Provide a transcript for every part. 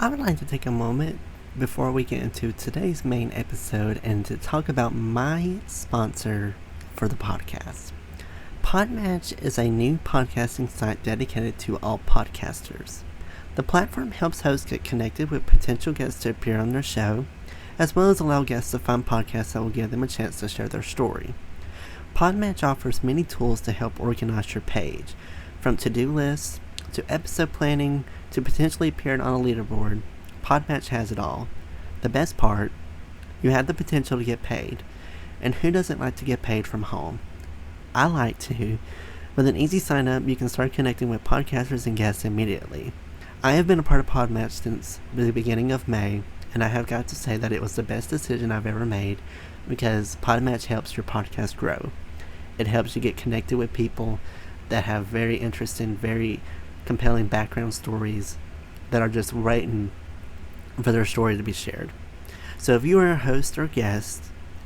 I would like to take a moment before we get into today's main episode and to talk about my sponsor for the podcast. Podmatch is a new podcasting site dedicated to all podcasters. The platform helps hosts get connected with potential guests to appear on their show, as well as allow guests to find podcasts that will give them a chance to share their story. Podmatch offers many tools to help organize your page, from to-do lists to episode planning to potentially appearing on a leaderboard. Podmatch has it all. The best part, you have the potential to get paid. And who doesn't like to get paid from home? I like to. With an easy sign up, you can start connecting with podcasters and guests immediately. I have been a part of Podmatch since the beginning of May, and I have got to say that it was the best decision I've ever made because Podmatch helps your podcast grow. It helps you get connected with people that have very interesting, very compelling background stories that are just waiting for their story to be shared. So if you are a host or guest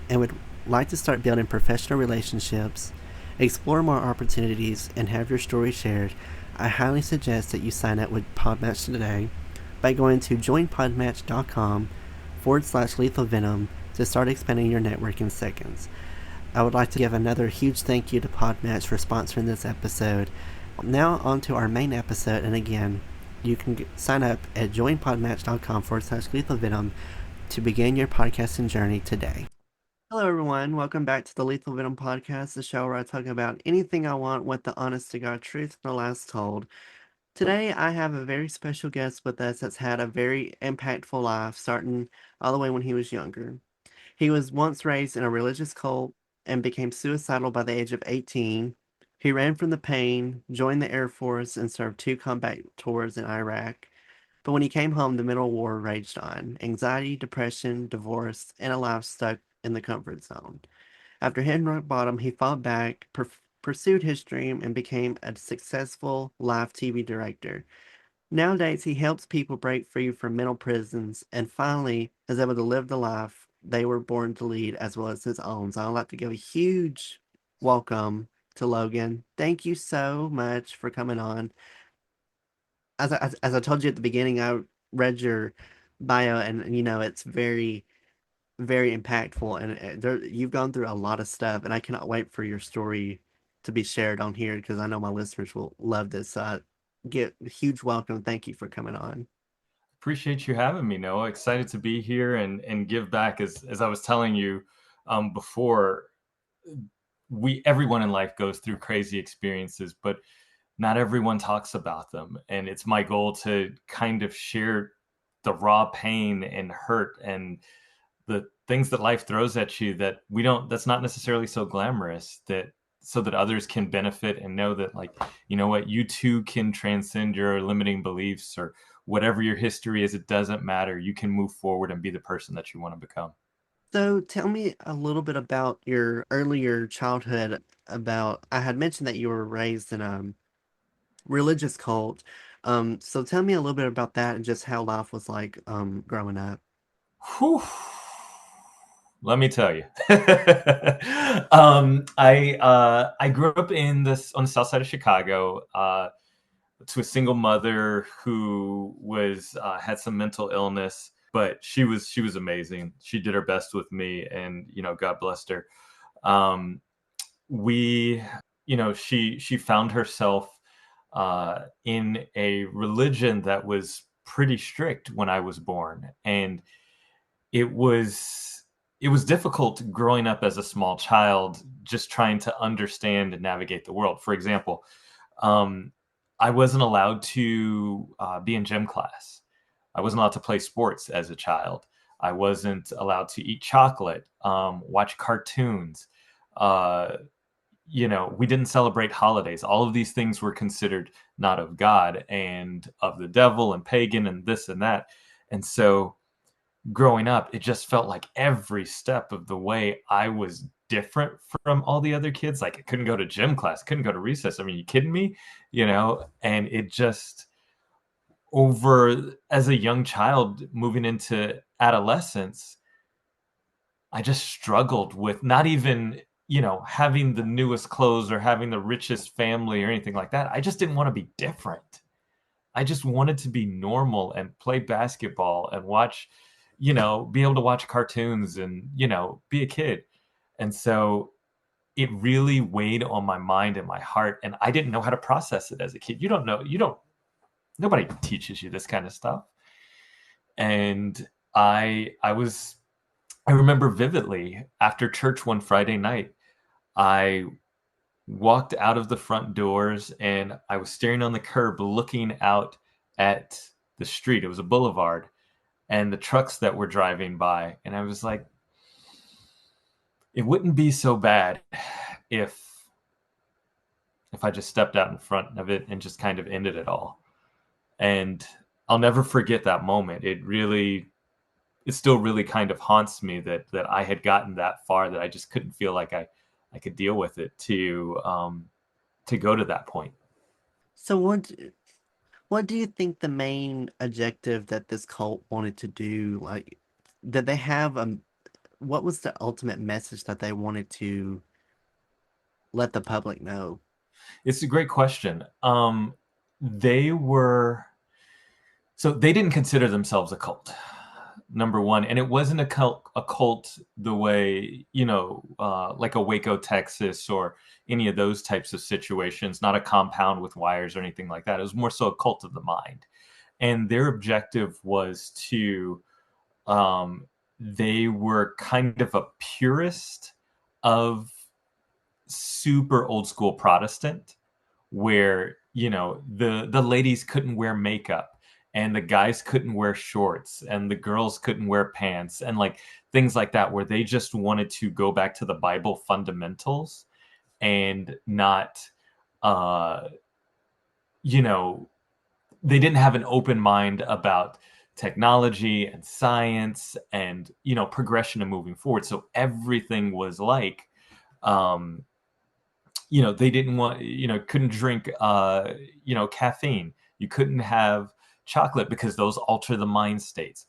and would like to start building professional relationships, explore more opportunities, and have your story shared, I highly suggest that you sign up with Podmatch today by going to joinpodmatch.com/lethal venom to start expanding your network in seconds. I would like to give another huge thank you to Podmatch for sponsoring this episode. Now on to our main episode, and again, you can sign up at joinpodmatch.com/lethal venom to begin your podcasting journey today. Hello everyone, welcome back to the Lethal Venom Podcast, the show where I talk about anything I want with the honest to God truth no lies told. Today I have a very special guest with us that's had a very impactful life starting all the way when he was younger. He was once raised in a religious cult and became suicidal by the age of 18. He ran from the pain, joined the Air Force, and served 2 combat tours in Iraq. But when he came home, the Middle War raged on. Anxiety, depression, divorce, and a life stuck in the comfort zone. After hitting rock bottom, he fought back, pursued his dream, and became a successful live TV director. Nowadays, he helps people break free from mental prisons and finally is able to live the life they were born to lead as well as his own. So I'd like to give a huge welcome to Logan. Thank you so much for coming on. As I told you at the beginning, I read your bio and it's very very impactful and you've gone through a lot of stuff and I cannot wait for your story to be shared on here because I know my listeners will love this. So I get a huge welcome. Thank you for coming on. Appreciate you having me, Noah. Excited to be here and give back. As I was telling you before, everyone in life goes through crazy experiences, but not everyone talks about them. And it's my goal to kind of share the raw pain and hurt and the things that life throws at you that that's not necessarily so glamorous, that so that others can benefit and know that, like, you know what, you too can transcend your limiting beliefs or whatever your history is. It doesn't matter. You can move forward and be the person that you want to become. So tell me a little bit about your earlier childhood. About I had mentioned that you were raised in a religious cult. So tell me a little bit about that and just how life was like growing up. Whew. Let me tell you. I grew up on the south side of Chicago, to a single mother who was had some mental illness, but she was amazing. She did her best with me, and God blessed her. We she found herself in a religion that was pretty strict when I was born, and it was it was difficult growing up as a small child, just trying to understand and navigate the world. For example, um, I wasn't allowed to be in gym class. I wasn't allowed to play sports as a child. I wasn't allowed to eat chocolate, watch cartoons. Uh, we didn't celebrate holidays. All of these things were considered not of God and of the devil and pagan and this and that. And so growing up, it just felt like every step of the way I was different from all the other kids. Like, I couldn't go to gym class, couldn't go to recess. I mean, you kidding me? And it just, over as a young child moving into adolescence, I just struggled with not even, having the newest clothes or having the richest family or anything like that. I just didn't want to be different. I just wanted to be normal and play basketball and watch, be able to watch cartoons and, be a kid. And so it really weighed on my mind and my heart. And I didn't know how to process it as a kid. Nobody teaches you this kind of stuff. And I remember vividly after church one Friday night, I walked out of the front doors and I was staring on the curb looking out at the street. It was a boulevard and the trucks that were driving by. And I was like, it wouldn't be so bad if I just stepped out in front of it and just kind of ended it all. And I'll never forget that moment. It still really kind of haunts me that I had gotten that far, that I just couldn't feel like I could deal with it to go to that point. So what do you think the main objective that this cult wanted to do? Like, did they have what was the ultimate message that they wanted to let the public know? It's a great question. They were so they didn't consider themselves a cult, number one, and it wasn't a cult the way like a Waco, Texas, or any of those types of situations. Not a compound with wires or anything like that. It was more so a cult of the mind, and their objective was to they were kind of a purist of super old school Protestant, where the ladies couldn't wear makeup and the guys couldn't wear shorts and the girls couldn't wear pants and like things like that, where they just wanted to go back to the Bible fundamentals and not uh you know they didn't have an open mind about technology and science and progression and moving forward. So everything was like um they didn't want, couldn't drink caffeine. You couldn't have chocolate because those alter the mind states.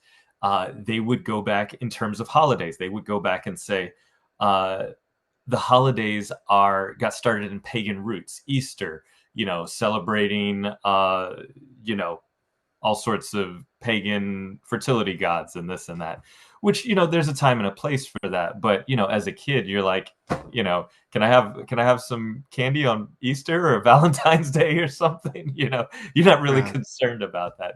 They would go back in terms of holidays. They would go back and say uh the holidays are got started in pagan roots. Easter, celebrating you know all sorts of pagan fertility gods and this and that, which there's a time and a place for that. But as a kid, you're like, can I have some candy on Easter or Valentine's Day or something? You're not really Right. concerned about that.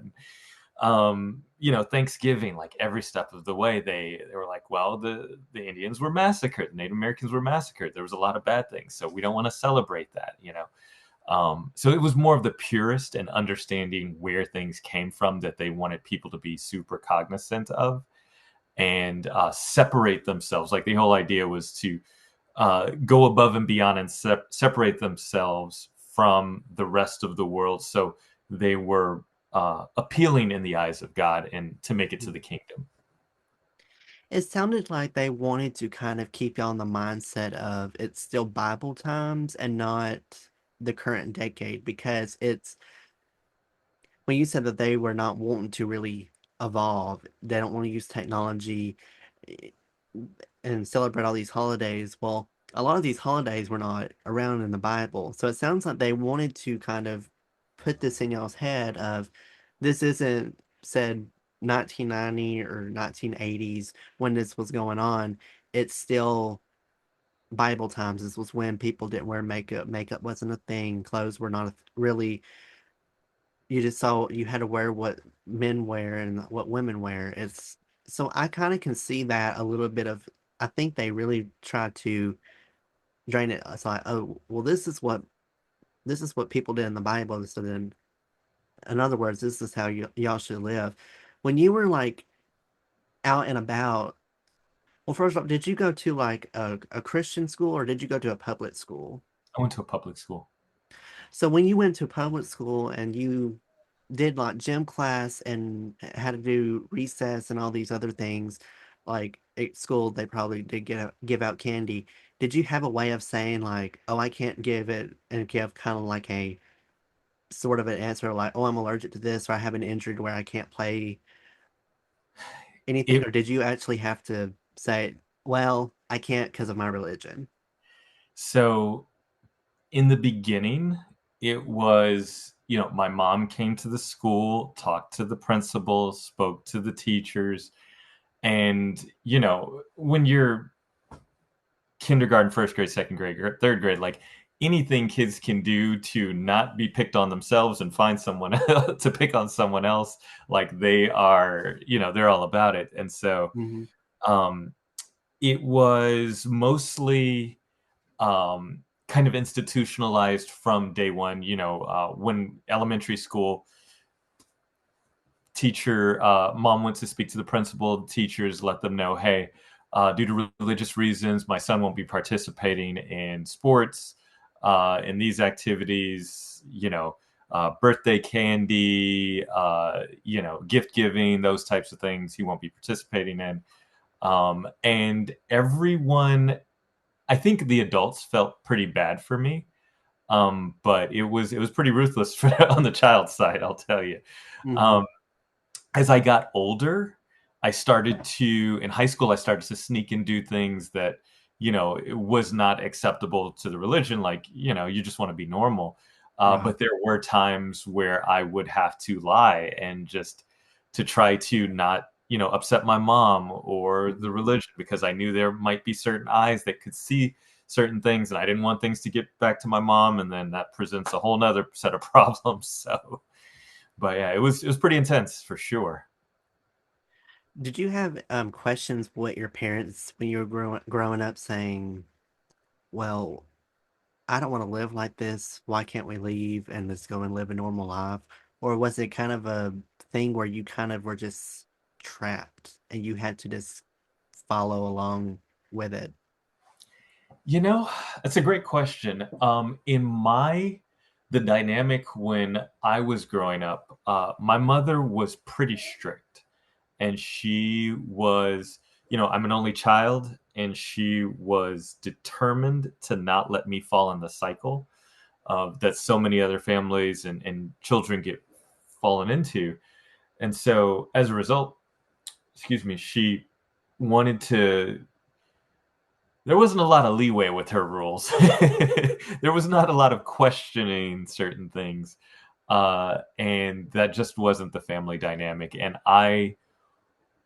Thanksgiving, like every step of the way, they were like, well, the Indians were massacred, the Native Americans were massacred, there was a lot of bad things, so we don't want to celebrate that. So it was more of the purist and understanding where things came from that they wanted people to be super cognizant of, and separate themselves. Like the whole idea was to go above and beyond and separate themselves from the rest of the world. So they were appealing in the eyes of God and to make it to the kingdom. It sounded like they wanted to kind of keep y'all in the mindset of it's still Bible times and not the current decade, because it's when you said that they were not wanting to really evolve, they don't want to use technology eh, and celebrate all these holidays. Well, a lot of these holidays were not around in the Bible. So it sounds like they wanted to kind of put this in y'all's head of this isn't said 1990 or 1980s when this was going on. It's still Bible times. This was when people didn't wear makeup. Makeup wasn't a thing. Clothes were not really, you just saw you had to wear what men wear and what women wear. It's so I kind of can see that a little bit of, I think they really try to drain it. It's like, oh, well, this is what people did in the Bible. So then, in other words, this is how y'all should live. When you were like out and about, well, first off, did you go to like a Christian school or did you go to a public school? I went to a public school. So when you went to public school and you did like gym class and had to do recess and all these other things, like at school they probably did give out candy. Did you have a way of saying like, oh, I can't give it, and give kind of like a sort of an answer like, oh, I'm allergic to this, or I have an injury to where I can't play anything, It or did you actually have to say, well, I can't because of my religion? so in the beginning, it was, my mom came to the school, talked to the principal, spoke to the teachers. And, when you're kindergarten, first grade, second grade, or third grade, like anything kids can do to not be picked on themselves and find someone else to pick on someone else, like they are, they're all about it. And so Hmm. um, it was mostly kind of institutionalized from day one. When elementary school, mom went to speak to the principal. Teachers let them know, hey, due to religious reasons, my son won't be participating in sports, in these activities, birthday candy, gift giving, those types of things he won't be participating in. And everyone, I think the adults felt pretty bad for me. But it was pretty ruthless on the child's side, I'll tell you. Hmm. Um, as I got older, in high school, I started to sneak and do things that, it was not acceptable to the religion. Like, you just want to be normal. Right. But there were times where I would have to lie and just to try to not, upset my mom or the Hmm. religion, because I knew there might be certain eyes that could see certain things, and I didn't want things to get back to my mom. And then that presents a whole nother set of problems. So, but yeah, it was pretty intense for sure. Did you have questions with your parents when you were growing up saying, well, I don't want to live like this. Why can't we leave and just go and live a normal life? Or was it kind of a thing where you kind of were just trapped and you had to just follow along with it? You know, that's a great question. The dynamic when I was growing up, my mother was pretty strict, and she was, I'm an only child, and she was determined to not let me fall in the cycle that so many other families and children get fallen into. And so as a result, excuse me, she wanted to there wasn't a lot of leeway with her rules. There was not a lot of questioning certain things. And that just wasn't the family dynamic. And I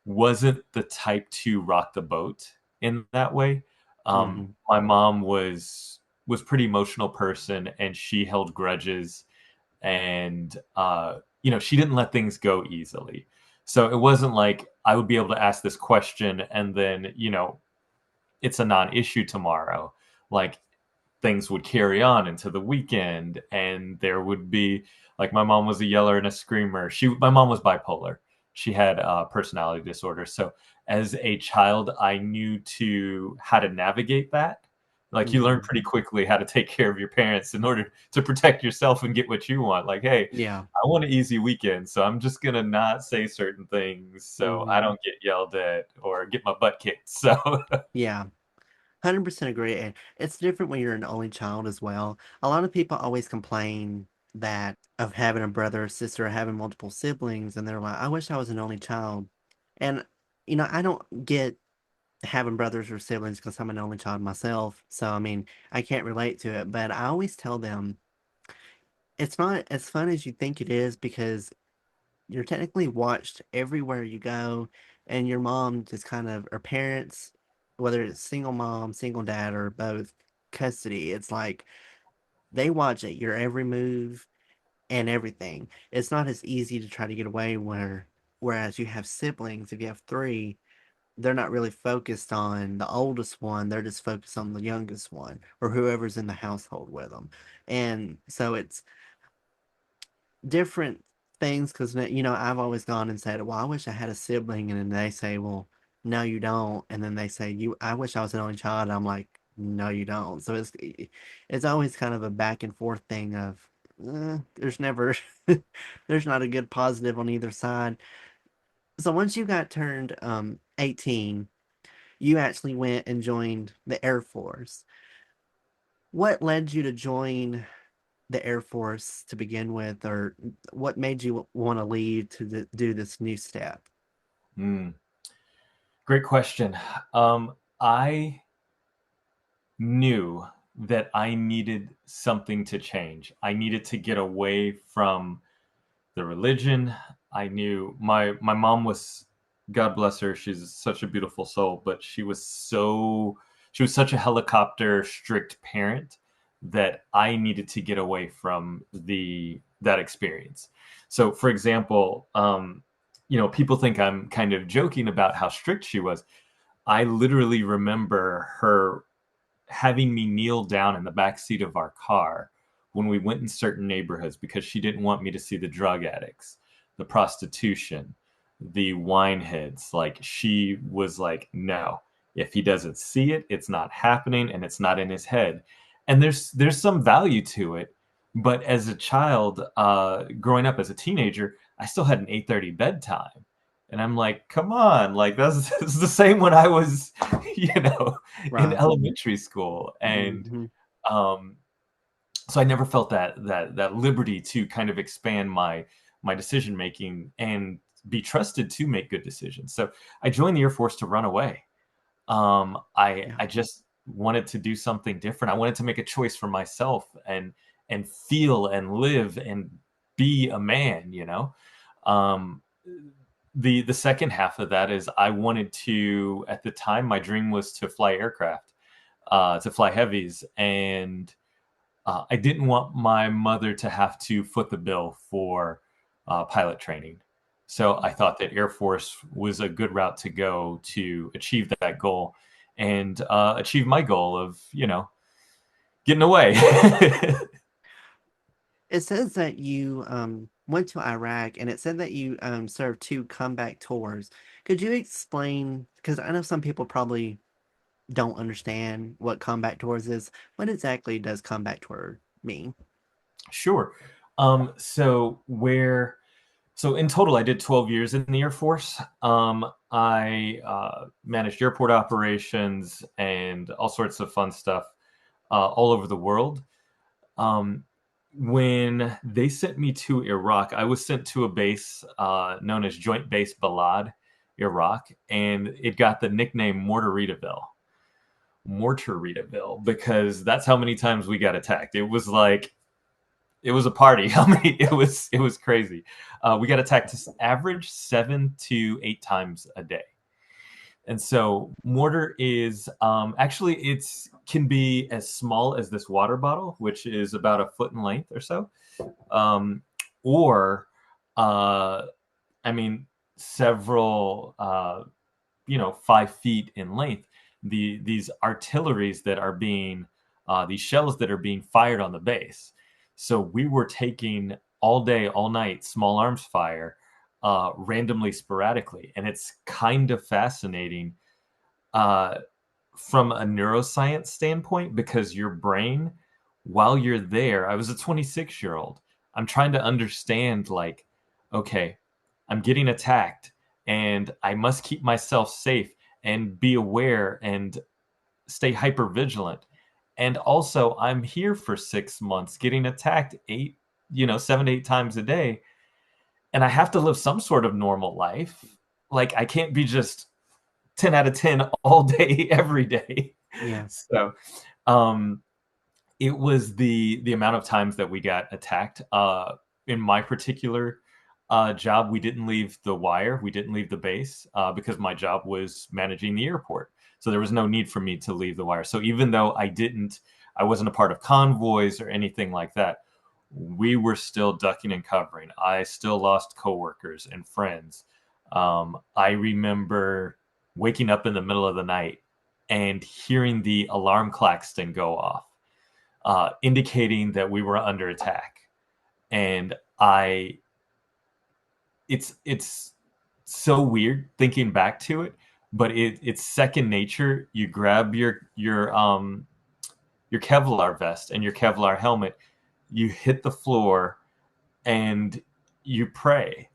wasn't the type to rock the boat in that way. Hmm. My mom was pretty emotional person, and she held grudges, and she didn't let things go easily. So it wasn't like I would be able to ask this question and then it's a non-issue tomorrow. Like things would carry on into the weekend, and there would be like my mom was a yeller and a screamer. My mom was bipolar. She had personality disorder. So as a child, I knew to how to navigate that. Like you learn Hmm. pretty quickly how to take care of your parents in order to protect yourself and get what you want. Like, hey, Yeah. I want an easy weekend, so I'm just gonna not say certain things so I Hmm. don't get yelled at or get my butt kicked. So Yeah. 100% agree. And it's different when you're an only child as well. A lot of people always complain that of having a brother or sister or having multiple siblings, and they're like, I wish I was an only child. And, I don't get having brothers or siblings because I'm an only child myself. So, I mean, I can't relate to it. But I always tell them it's not as fun as you think it is because you're technically watched everywhere you go, and your mom just kind of, or parents, whether it's single mom, single dad, or both custody, it's like they watch it, your every move and everything. It's not as easy to try to get away whereas you have siblings, if you have three, they're not really focused on the oldest one, they're just focused on the youngest one or whoever's in the household with them. And so it's different things because I've always gone and said, well, I wish I had a sibling, and then they say, well, no you don't, and then they say, you I wish I was an only child, and I'm like, no you don't. So it's always kind of a back and forth thing of there's never there's not a good positive on either side. So once you got turned 18, you actually went and joined the Air Force. What led you to join the Air Force to begin with, or what made you want to leave to do this new step? great question. I knew. that I needed something to change. I needed to get away from the religion. I knew my mom was, God bless her, she's such a beautiful soul, but she was such a helicopter strict parent that I needed to get away from the that experience. So, for example, people think I'm kind of joking about how strict she was. I literally remember her having me kneel down in the back seat of our car when we went in certain neighborhoods because she didn't want me to see the drug addicts, the prostitution, the wine heads. Like, she was like, no, if he doesn't see it, it's not happening and it's not in his head. And there's some value to it. But as a child, growing up as a teenager, I still had an 8:30 bedtime. And I'm like, come on, like that's the same when I was, you know, in Right. elementary school. And Hmm. um, so I never felt that liberty to kind of expand my decision making and be trusted to make good decisions. So I joined the Air Force to run away. Yeah. I just wanted to do something different. I wanted to make a choice for myself and feel and live and be a man. Um, the second half of that is I wanted to. At the time, my dream was to fly aircraft, to fly heavies, and I didn't want my mother to have to foot the bill for pilot training. So I thought that Air Force was a good route to go to achieve that goal and achieve my goal of, getting away. It says that you went to Iraq, and it said that you served 2 comeback tours. Could you explain? Because I know some people probably don't understand what combat tours is. What exactly does combat tour mean? Sure. Um, so where So in total, I did 12 years in the Air Force. I managed airport operations and all sorts of fun stuff all over the world. Um, when they sent me to Iraq, I was sent to a base known as Joint Base Balad, Iraq, and it got the nickname Mortaritaville, because that's how many times we got attacked. It was a party. How many? It was crazy. We got attacked to average 7 to 8 times a day. And so mortar is actually it's can be as small as this water bottle, which is about a foot in length or so, um, or uh, I mean several 5 feet in length. These artilleries that are being these shells that are being fired on the base. So we were taking all day, all night, small arms fire, randomly, sporadically, and it's kind of fascinating uh, from a neuroscience standpoint because your brain, while you're there, I was a 26-year-old. I'm trying to understand, like, okay, I'm getting attacked, and I must keep myself safe and be aware and stay hyper vigilant. And also, I'm here for 6 months getting attacked 7 to 8 times a day, and I have to live some sort of normal life. Like, I can't be just 10 out of 10 all day, every day. Yeah. So, um, it was the amount of times that we got attacked. In my particular job, we didn't leave the wire, we didn't leave the base because my job was managing the airport. So there was no need for me to leave the wire. So even though I wasn't a part of convoys or anything like that, we were still ducking and covering. I still lost coworkers and friends. I remember waking up in the middle of the night and hearing the alarm klaxon go off, indicating that we were under attack. And it's so weird thinking back to it, but it's second nature. You grab your Kevlar vest and your Kevlar helmet, you hit the floor, and you pray.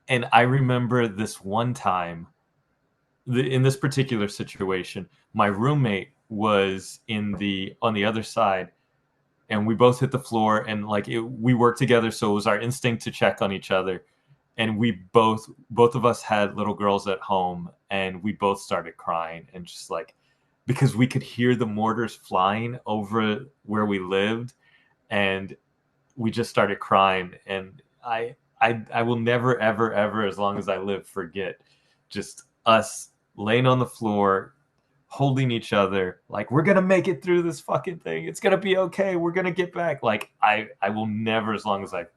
And I remember this one time, in this particular situation, my roommate was on the other side, and we both hit the floor, and we worked together, so it was our instinct to check on each other. And we both of us had little girls at home, and we both started crying and just like because we could hear the mortars flying over where we lived, and we just started crying. And I will never, ever, ever, as long as I live, forget just us laying on the floor, holding each other, like, we're gonna make it through this fucking thing. It's gonna be okay. We're gonna get back. Like, I will never, as long as I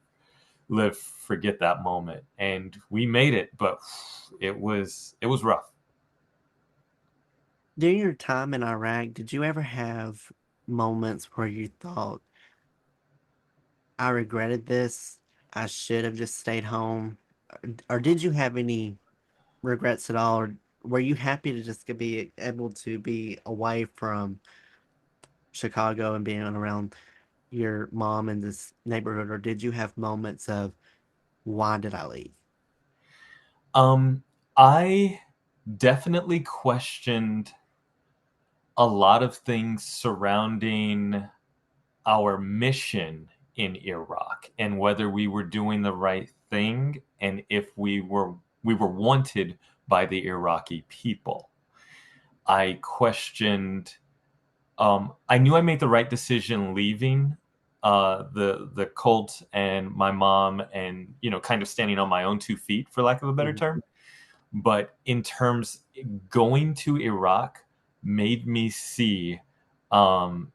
live, forget that moment. And we made it, but it was rough. During your time in Iraq, did you ever have moments where you thought, I regretted this? I should have just stayed home? Or did you have any regrets at all? Or were you happy to just be able to be away from Chicago and being around your mom in this neighborhood? Or did you have moments of, why did I leave? I definitely questioned a lot of things surrounding our mission in Iraq and whether we were doing the right thing, and if we were wanted by the Iraqi people. I questioned. I knew I made the right decision leaving the cult and my mom, and kind of standing on my own 2 feet, for lack of a better Mhm. term. But in terms, going to Iraq made me see um,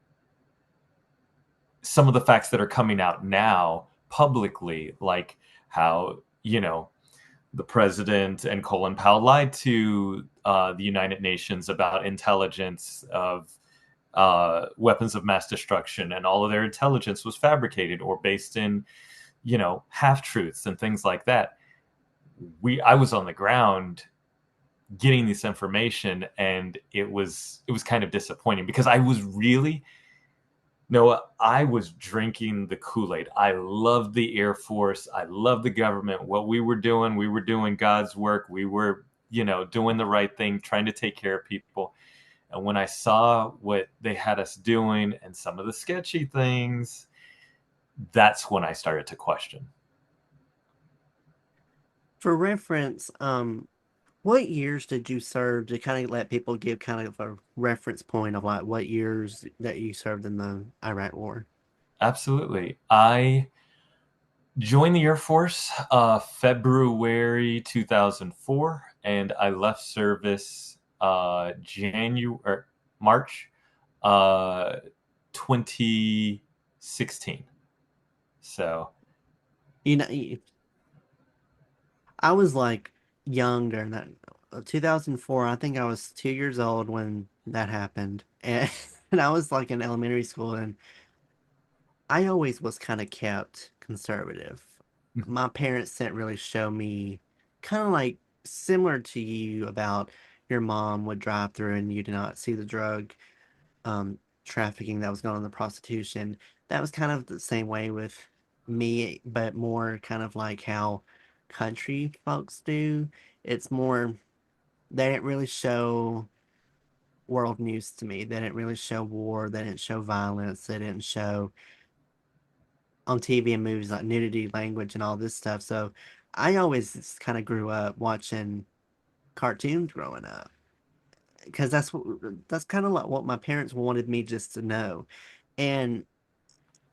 some of the facts that are coming out now publicly, like how the president and Colin Powell lied to the United Nations about intelligence of weapons of mass destruction, and all of their intelligence was fabricated or based in half truths and things like that. I was on the ground getting this information, and it was kind of disappointing, because I was really Noah, I was drinking the Kool-Aid. I loved the Air Force. I loved the government. What we were doing God's work. We were, doing the right thing, trying to take care of people. And when I saw what they had us doing and some of the sketchy things, that's when I started to question. For reference, what years did you serve, to kind of let people give kind of a reference point of like what years that you served in the Iraq War? Absolutely. I joined the Air Force February 2004, and I left service January or March uh, 2016. So, You know, I was like young during that 2004. I think I was 2 years old when that happened, and and I was like in elementary school, and I always was kind of kept conservative. My parents didn't really show me, kind of like similar to you about your mom would drive through and you did not see the drug trafficking that was going on, the prostitution. That was kind of the same way with me, but more kind of like how country folks do. It's more, they didn't really show world news to me. They didn't really show war. They didn't show violence. They didn't show on TV and movies like nudity, language, and all this stuff. So I always kind of grew up watching cartoons growing up, because that's kind of like what my parents wanted me just to know. And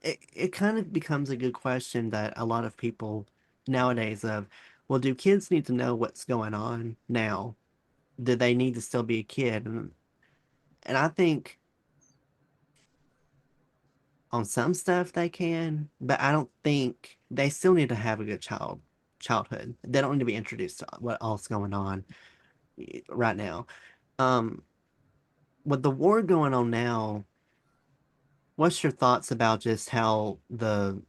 it kind of becomes a good question that a lot of people nowadays of, well, do kids need to know what's going on now? Do they need to still be a kid? And I think on some stuff they can, but I don't think they still need to have a good childhood. They don't need to be introduced to what all's going on right now. Um, with the war going on now, what's your thoughts about just how the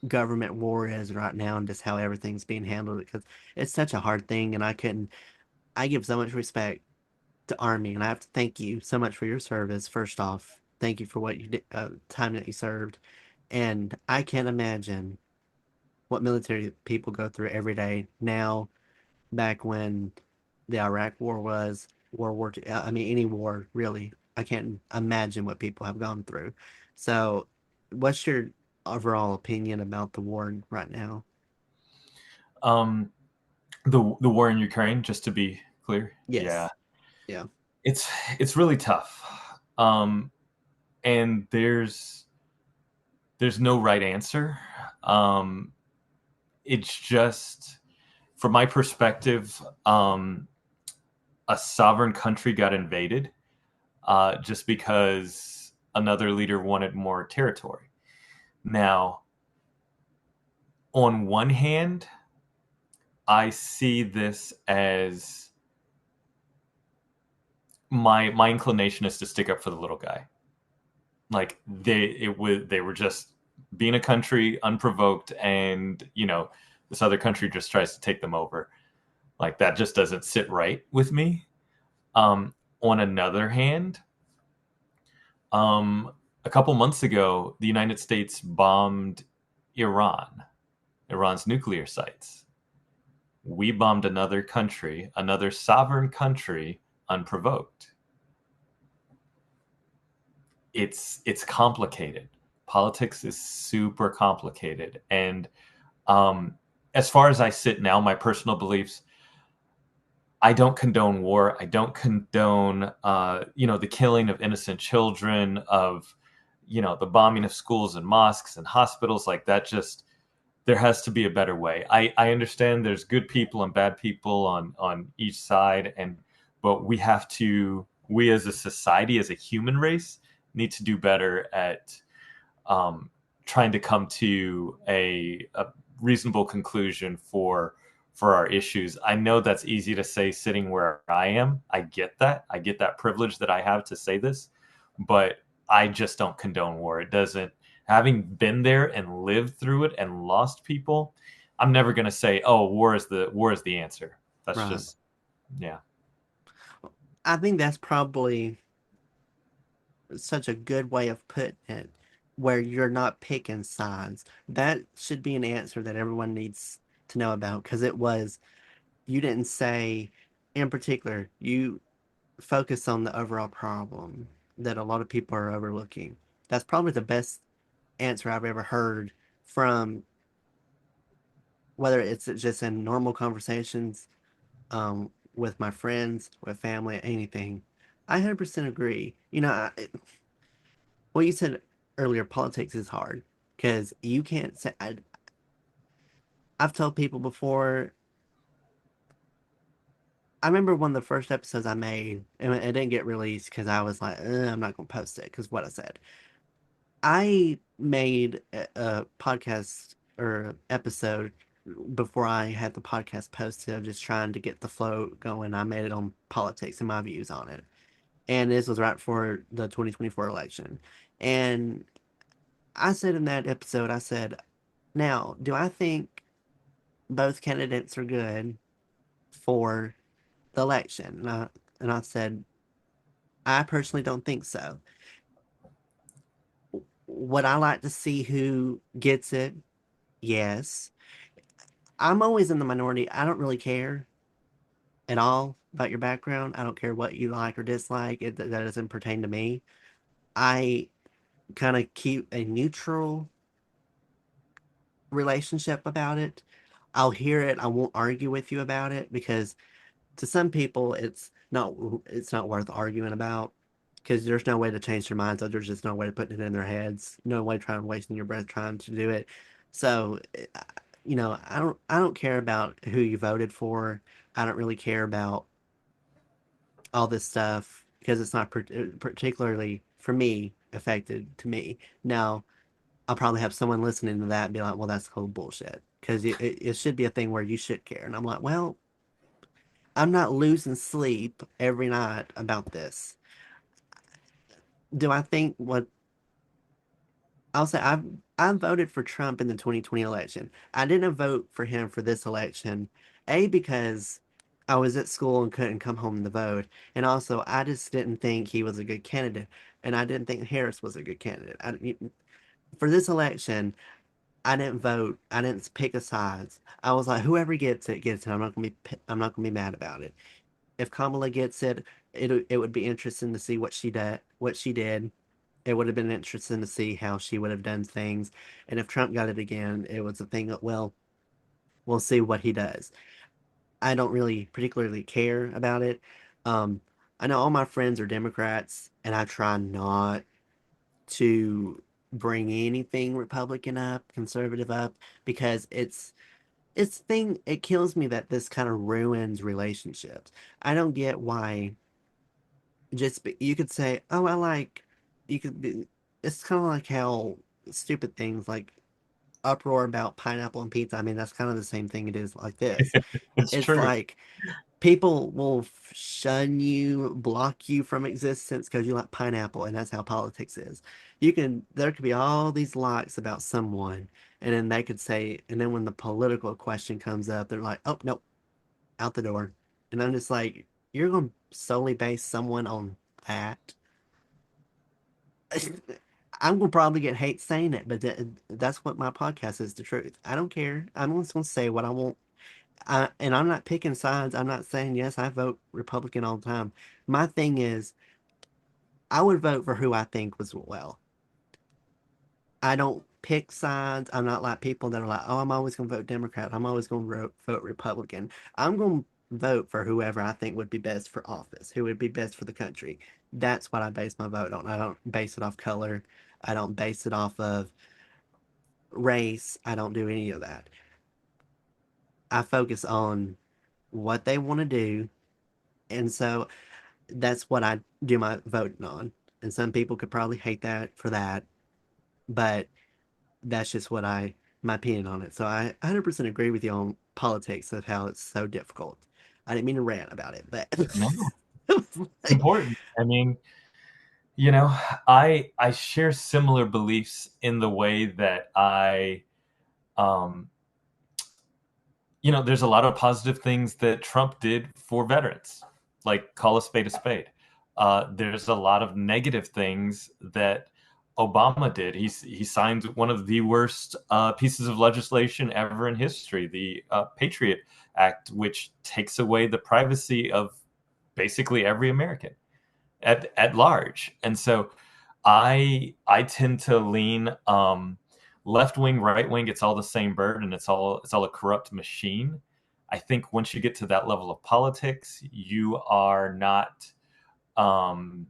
government war is right now and just how everything's being handled? Because it's such a hard thing, and I give so much respect to Army, and I have to thank you so much for your service. First off, thank you for what you did, time that you served, and I can't imagine what military people go through every day now, back when the Iraq War was, World War II. I mean, any war really. I can't imagine what people have gone through. So, what's your overall opinion about the war right now? um, the war in Ukraine, just to be clear, yeah, Yes. Yeah. it's it's really tough. Um, and there's no right answer. Um, it's just from my perspective, a sovereign country got invaded just because another leader wanted more territory. Now, on one hand, I see this as my inclination is to stick up for the little guy. Like they were just being a country unprovoked, and this other country just tries to take them over. Like that just doesn't sit right with me. On another hand, a couple months ago, the United States bombed Iran, Iran's nuclear sites. We bombed another country, another sovereign country, unprovoked. It's complicated. Politics is super complicated, and um, as far as I sit now, my personal beliefs, I don't condone war. I don't condone, the killing of innocent children, of, the bombing of schools and mosques and hospitals like that. Just there has to be a better way. I understand there's good people and bad people on each side, but we as a society, as a human race, need to do better at um, trying to come to a reasonable conclusion for our issues. I know that's easy to say sitting where I am. I get that. I get that privilege that I have to say this, but I just don't condone war. It doesn't, having been there and lived through it and lost people, I'm never going to say, "Oh, war is the answer." That's Right. just yeah. I think that's probably such a good way of putting it, where you're not picking sides. That should be an answer that everyone needs to know about, because you didn't say, in particular, you focus on the overall problem that a lot of people are overlooking. That's probably the best answer I've ever heard from, whether it's just in normal conversations, with my friends, with family, anything. I 100% agree. What you said earlier, politics is hard because you can't say. I've told people before. I remember one of the first episodes I made, and it didn't get released because I was like, I'm not going to post it because what I said. I made a podcast or episode before I had the podcast posted of just trying to get the flow going. I made it on politics and my views on it. And this was right before the 2024 election. And I said in that episode, I said, now, do I think both candidates are good for the election? And I said, I personally don't think so. Would I like to see who gets it? Yes. I'm always in the minority. I don't really care at all about your background. I don't care what you like or dislike. That doesn't pertain to me. I kind of keep a neutral relationship about it. I'll hear it. I won't argue with you about it because to some people it's not worth arguing about because there's no way to change their minds. So there's just no way to put it in their heads. No way trying wasting your breath trying to do it. So I don't care about who you voted for. I don't really care about all this stuff because it's not particularly for me affected to me. Now, I'll probably have someone listening to that and be like, well, that's cold bullshit. Because it should be a thing where you should care. And I'm like, well, I'm not losing sleep every night about this. Do I think what I'll say I voted for Trump in the 2020 election. I didn't vote for him for this election, A, because I was at school and couldn't come home to vote, and also I just didn't think he was a good candidate, and I didn't think Harris was a good candidate. For this election, I didn't vote. I didn't pick a sides. I was like, whoever gets it gets it. I'm not gonna be mad about it. If Kamala gets it, it would be interesting to see what she did. What she did. It would have been interesting to see how she would have done things. And if Trump got it again, it was a thing that, well, we'll see what he does. I don't really particularly care about it. Um, I know all my friends are Democrats, and I try not to bring anything Republican up, conservative up, because it kills me that this kind of ruins relationships. I don't get why you could say, oh, I like, you could be, it's kind of like how stupid things like uproar about pineapple and pizza. I mean, that's kind of the same thing it is like this. It's It's true. like people will shun you, block you from existence because you like pineapple, and that's how politics is. There could be all these likes about someone, and then they could say, and then when the political question comes up, they're like, oh, nope, out the door. And I'm just like, you're going to solely base someone on that? I'm gonna probably get hate saying it, but that's what my podcast is, the truth. I don't care. I'm just gonna say what I want. And I'm not picking sides. I'm not saying yes, I vote Republican all the time. My thing is, I would vote for who I think was well. I don't pick sides. I'm not like people that are like, oh, I'm always gonna vote Democrat. I'm always gonna vote Republican. I'm gonna vote for whoever I think would be best for office, who would be best for the country. That's what I base my vote on. I don't base it off color. I don't base it off of race. I don't do any of that. I focus on what they want to do. And so that's what I do my voting on. And some people could probably hate that for that, but that's just my opinion on it. So I 100% agree with you on politics of how it's so difficult. I didn't mean to rant about it, but No, it's important. I mean, you know, I share similar beliefs in the way that um, there's a lot of positive things that Trump did for veterans, like call a spade a spade. There's a lot of negative things that Obama did. He signed one of the worst pieces of legislation ever in history, the Patriot Act, which takes away the privacy of basically every American at large. And so I tend to lean left wing, right wing. It's all the same bird, and it's all a corrupt machine. I think once you get to that level of politics, you are not um,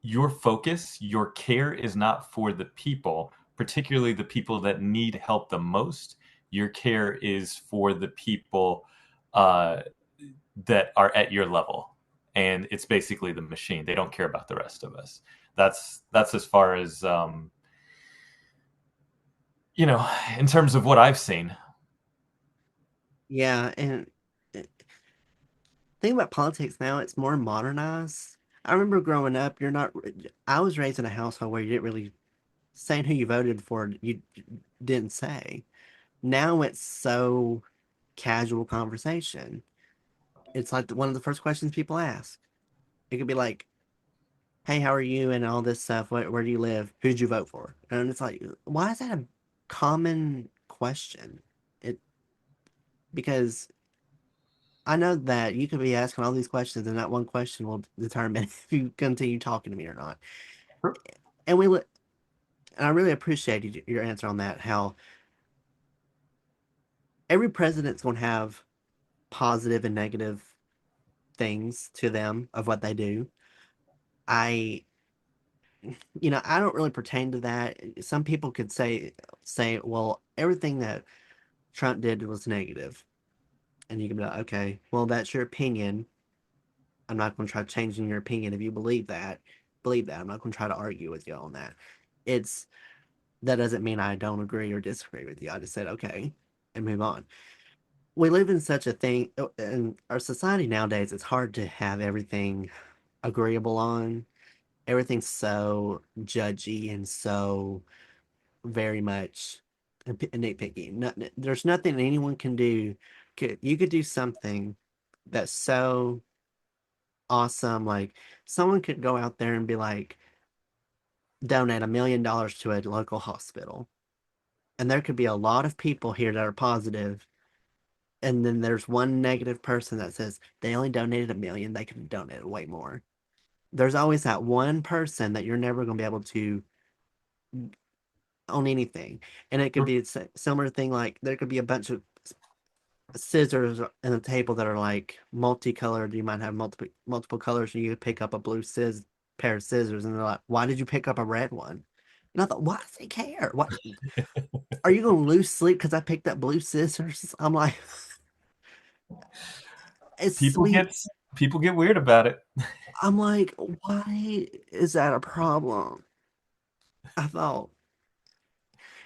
your focus, your care is not for the people, particularly the people that need help the most. Your care is for the people uh, that are at your level, and it's basically the machine. They don't care about the rest of us. That's as far as you know, in terms of what I've seen. yeah. And uh, thing about politics now, it's more modernized. I remember growing up, I was raised in a household where you didn't really saying who you voted for, you didn't say. Now it's so casual conversation. It's like one of the first questions people ask. It could be like, "Hey, how are you?" and all this stuff. Where do you live? Who'd you vote for? And it's like, why is that a common question? It Because I know that you could be asking all these questions, and that one question will determine if you continue talking to me or not. And and I really appreciated your answer on that. How every president's going to have positive and negative things to them of what they do. I, I don't really pertain to that. Some people could say, well, everything that Trump did was negative, and you can be like, okay, well, that's your opinion. I'm not going to try changing your opinion. If you believe that, believe that. I'm not going to try to argue with you on that. It's That doesn't mean I don't agree or disagree with you. I just said okay and move on. We live in such a thing in our society nowadays. It's hard to have everything agreeable on. Everything's so judgy and so very much nitpicky. There's nothing anyone can do. You could do something that's so awesome. Like someone could go out there and be like, donate $1 million to a local hospital. And there could be a lot of people here that are positive, and then there's one negative person that says they only donated 1 million, they could have donated way more. There's always that one person that you're never going to be able to own anything. And it could be a similar thing, like there could be a bunch of scissors in the table that are like multicolored. You might have multiple colors, and you could pick up a pair of scissors, and they're like, "Why did you pick up a red one?" And I thought, "Why does he care? What are you gonna lose sleep because I picked up blue scissors?" I'm like, "It's People sweet." get people get weird about it. I'm like, "Why is that a problem?" I thought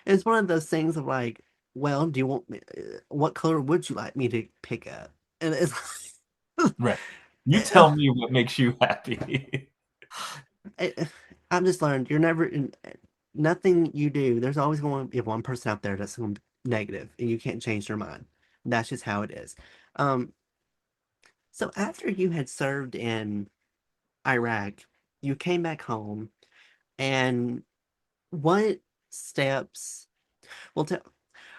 it's one of those things of like, "Well, do you want me? What color would you like me to pick up?" And it's Right. You it, tell me what makes you happy. I, I've just learned you're never in nothing you do. There's always going to be one person out there that's going to be negative, and you can't change their mind. That's just how it is. Um, so after you had served in Iraq, you came back home, and what steps? Well,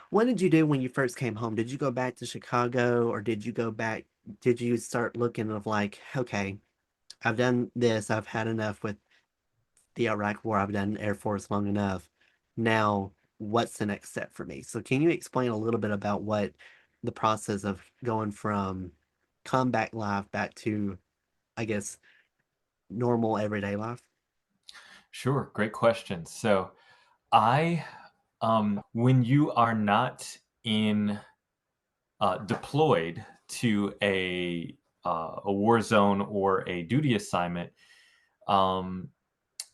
what did you do when you first came home? Did you go back to Chicago, or did you go back? Did you start looking of like, okay, I've done this. I've had enough with the Iraq War. I've done Air Force long enough. Now, what's the next step for me? So, can you explain a little bit about what the process of going from combat life back to, I guess, normal everyday life? Sure, great question. So I when you are not in deployed to a war zone or a duty assignment, um,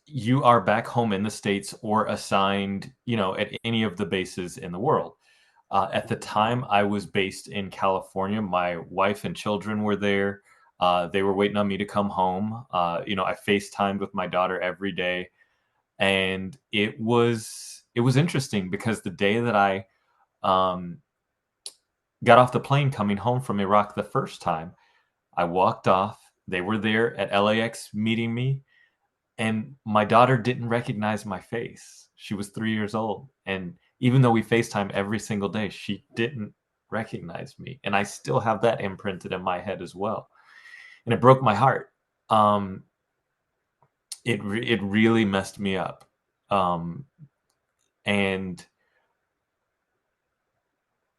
you are back home in the States or assigned, at any of the bases in the world. At the time, I was based in California. My wife and children were there. They were waiting on me to come home. I FaceTimed with my daughter every day, and it was interesting because the day that I um, got off the plane coming home from Iraq the first time, I walked off. They were there at LAX meeting me, and my daughter didn't recognize my face. She was 3 years old. And even though we FaceTime every single day, she didn't recognize me. And I still have that imprinted in my head as well. And it broke my heart. Um, it really messed me up. Um, and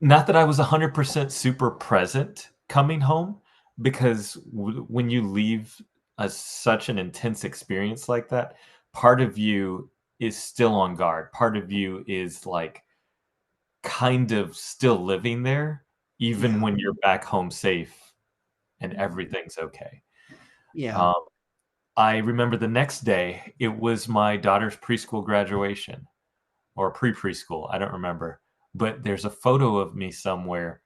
not that I was 100% super present coming home, because when you leave such an intense experience like that, part of you is still on guard. Part of you is like kind of still living there, even Yeah, when you're back home safe and everything's okay. yeah. Um, I remember the next day, it was my daughter's preschool graduation or preschool. I don't remember. But there's a photo of me somewhere,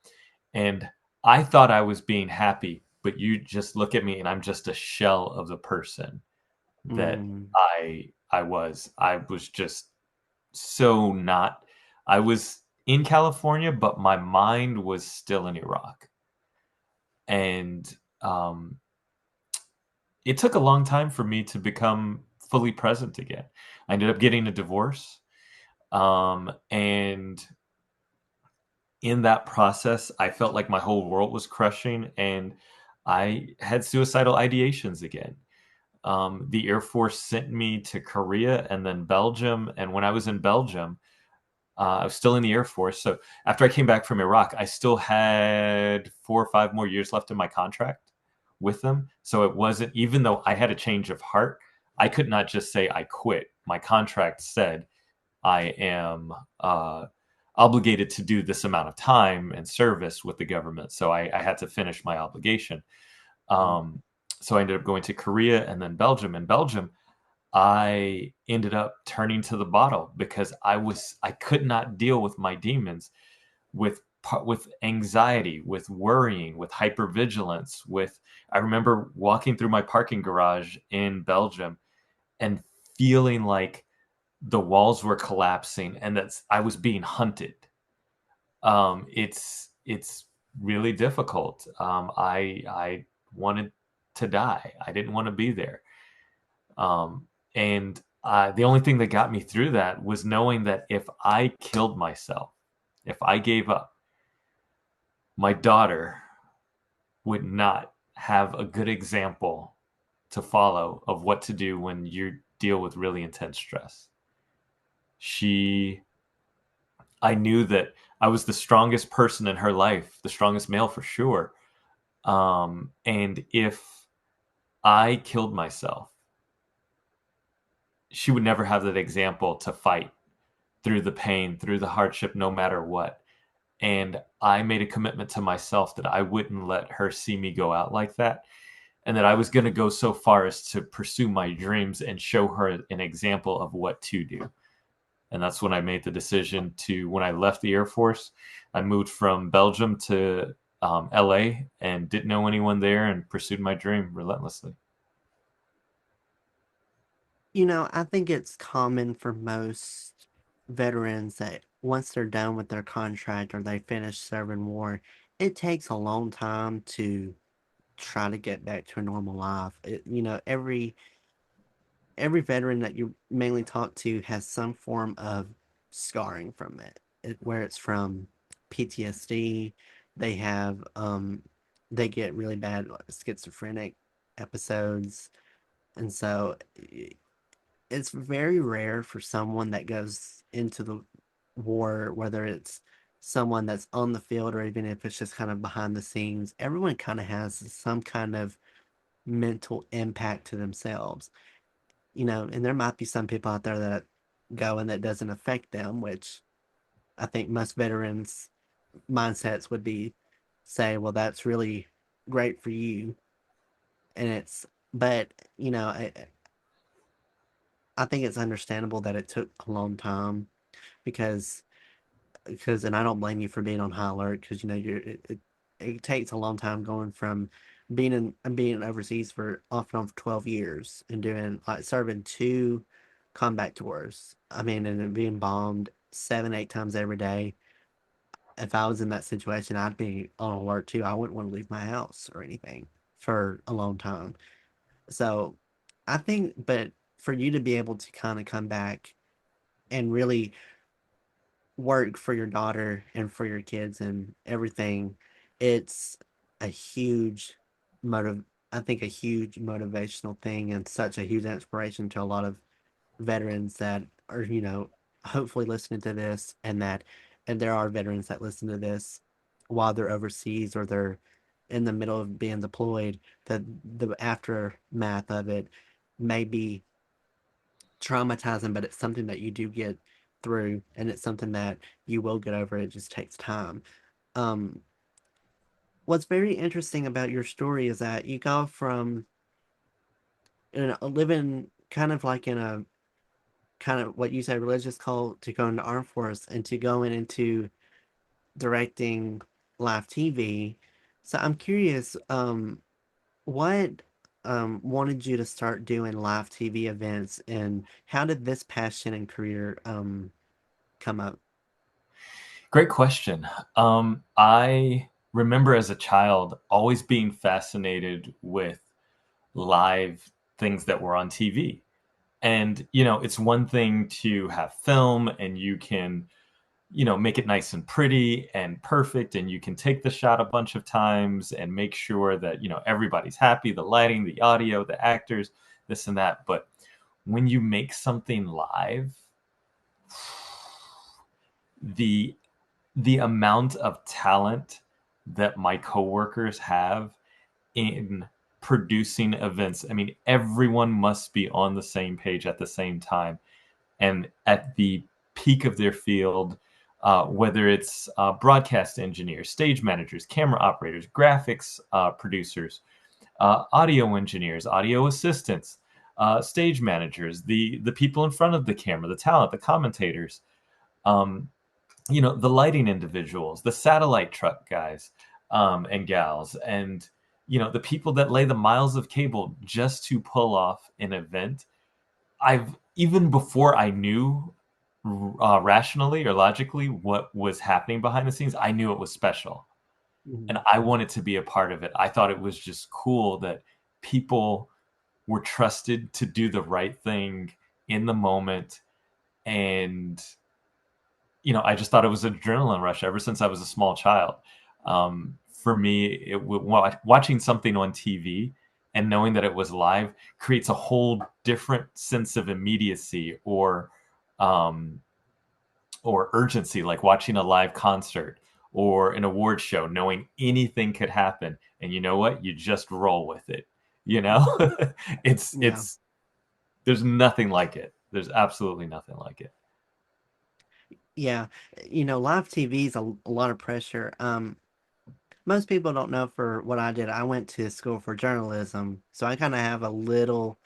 and I thought I was being happy, but you just look at me and I'm just a shell of the person that Mm, I was just so not. I was in California, but my mind was still in Iraq. And it took a long time for me to become fully present again. I ended up getting a divorce. And in that process, I felt like my whole world was crushing, and I had suicidal ideations again. The Air Force sent me to Korea and then Belgium. And when I was in Belgium, I was still in the Air Force. So after I came back from Iraq, I still had 4 or 5 more years left in my contract with them. So it wasn't, even though I had a change of heart, I could not just say I quit. My contract said I am obligated to do this amount of time and service with the government. So I had to finish my obligation. mm, Um, so I ended up going to Korea and then Belgium. In Belgium, I ended up turning to the bottle because I could not deal with my demons, with anxiety, with worrying, with hypervigilance, with I remember walking through my parking garage in Belgium and feeling like the walls were collapsing and that I was being hunted. It's really difficult. I wanted to die. I didn't want to be there. And the only thing that got me through that was knowing that if I killed myself, if I gave up, my daughter would not have a good example to follow of what to do when you deal with really intense stress. She I knew that I was the strongest person in her life, the strongest male for sure. And if I killed myself, she would never have that example to fight through the pain, through the hardship, no matter what. And I made a commitment to myself that I wouldn't let her see me go out like that, and that I was going to go so far as to pursue my dreams and show her an example of what to do. And that's when I made the decision to, when I left the Air Force, I moved from Belgium to LA and didn't know anyone there and pursued my dream relentlessly. I think it's common for most veterans that once they're done with their contract or they finish serving war, it takes a long time to try to get back to a normal life. Every veteran that you mainly talk to has some form of scarring from where it's from PTSD. They have they get really bad schizophrenic episodes, and so it's very rare for someone that goes into the war, whether it's someone that's on the field or even if it's just kind of behind the scenes. Everyone kind of has some kind of mental impact to themselves, and there might be some people out there that go and that doesn't affect them, which I think most veterans' mindsets would be say, well, that's really great for you. And but, I think it's understandable that it took a long time because, and I don't blame you for being on high alert because, it takes a long time going from being overseas for off and on for 12 years and doing like serving two combat tours. I mean, and then being bombed 7, 8 times every day. If I was in that situation, I'd be on alert too. I wouldn't want to leave my house or anything for a long time. So I think, but for you to be able to kind of come back and really work for your daughter and for your kids and everything, it's a huge motive. I think a huge motivational thing and such a huge inspiration to a lot of veterans that are, hopefully listening to this and there are veterans that listen to this while they're overseas or they're in the middle of being deployed, that the aftermath of it may be traumatizing, but it's something that you do get through and it's something that you will get over. It just takes time. Um, what's very interesting about your story is that you go from living kind of like in a kind of what you said religious cult to going to armed force and to going into directing live TV. So I'm curious, what wanted you to start doing live TV events and how did this passion and career come up? Great question. I remember as a child always being fascinated with live things that were on TV. And, it's one thing to have film and you can, make it nice and pretty and perfect. And you can take the shot a bunch of times and make sure that, everybody's happy, the lighting, the audio, the actors, this and that. But when you make something live, the the amount of talent that my coworkers have in producing events. I mean, everyone must be on the same page at the same time and at the peak of their field, whether it's broadcast engineers, stage managers, camera operators, graphics producers, audio engineers, audio assistants, stage managers, the people in front of the camera, the talent, the commentators. Um, the lighting individuals, the satellite truck guys and gals, and the people that lay the miles of cable just to pull off an event. I've even before I knew rationally or logically what was happening behind the scenes, I knew it was special, and Mhm. I wanted to be a part of it. I thought it was just cool that people were trusted to do the right thing in the moment, and I just thought it was an adrenaline rush ever since I was a small child. For me, watching something on TV and knowing that it was live creates a whole different sense of immediacy or um, or urgency, like watching a live concert or an award show, knowing anything could happen. And you know what? You just roll with it. You know, Yeah. it's there's nothing like it. There's absolutely nothing like it. Yeah. Live TV is a lot of pressure. Most people don't know for what I did. I went to school for journalism, so I kind of have a little,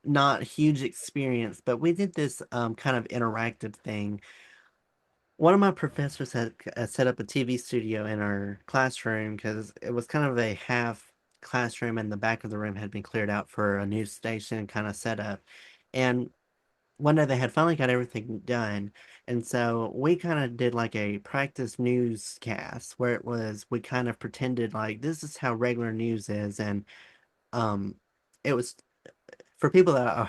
not huge experience, but we did this kind of interactive thing. One of my professors had set up a TV studio in our classroom because it was kind of a half classroom, and the back of the room had been cleared out for a news station kind of setup. And one day they had finally got everything done. And so we kind of did like a practice newscast where we kind of pretended like this is how regular news is. And um, it was for people that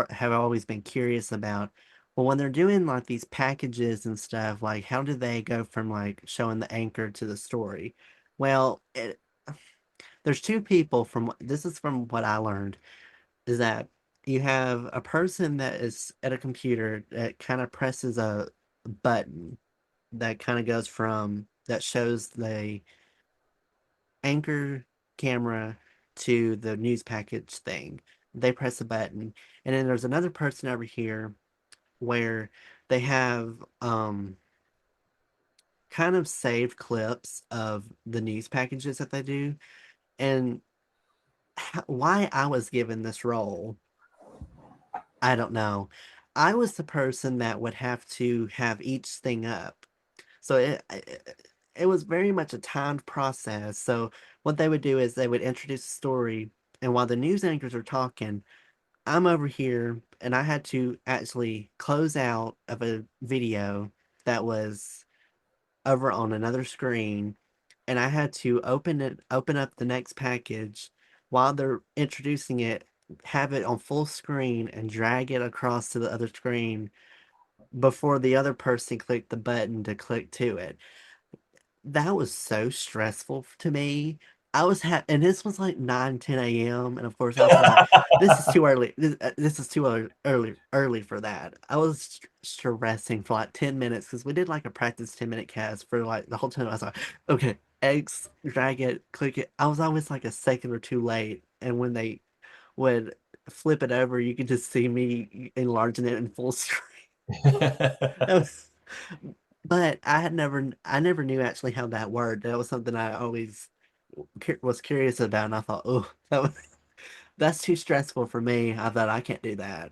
have always been curious about, well, when they're doing like these packages and stuff, like how do they go from like showing the anchor to the story? Well, there's two people from this is from what I learned is that you have a person that is at a computer that kind of presses a button that kind of goes from that shows the anchor camera to the news package thing. They press a button, and then there's another person over here where they have kind of saved clips of the news packages that they do, and why I was given this role, I don't know. I was the person that would have to have each thing up. So it was very much a timed process. So what they would do is they would introduce a story, and while the news anchors are talking, I'm over here and I had to actually close out of a video that was over on another screen, and I had to open up the next package while they're introducing it, have it on full screen and drag it across to the other screen before the other person clicked the button to click to it. That was so stressful to me. And this was like 9, 10 a.m. And of course I was like, this is too early. This is too early for that. I was stressing for like 10 minutes because we did like a practice 10-minute cast for like the whole time. I was like, okay, X, drag it, click it. I was always like a second or two late. And when they would flip it over, you could just see me enlarging it in full screen. That was, but I never knew actually how that worked. That was something I always was curious about, and I thought, oh, that's too stressful for me. I thought I can't do that.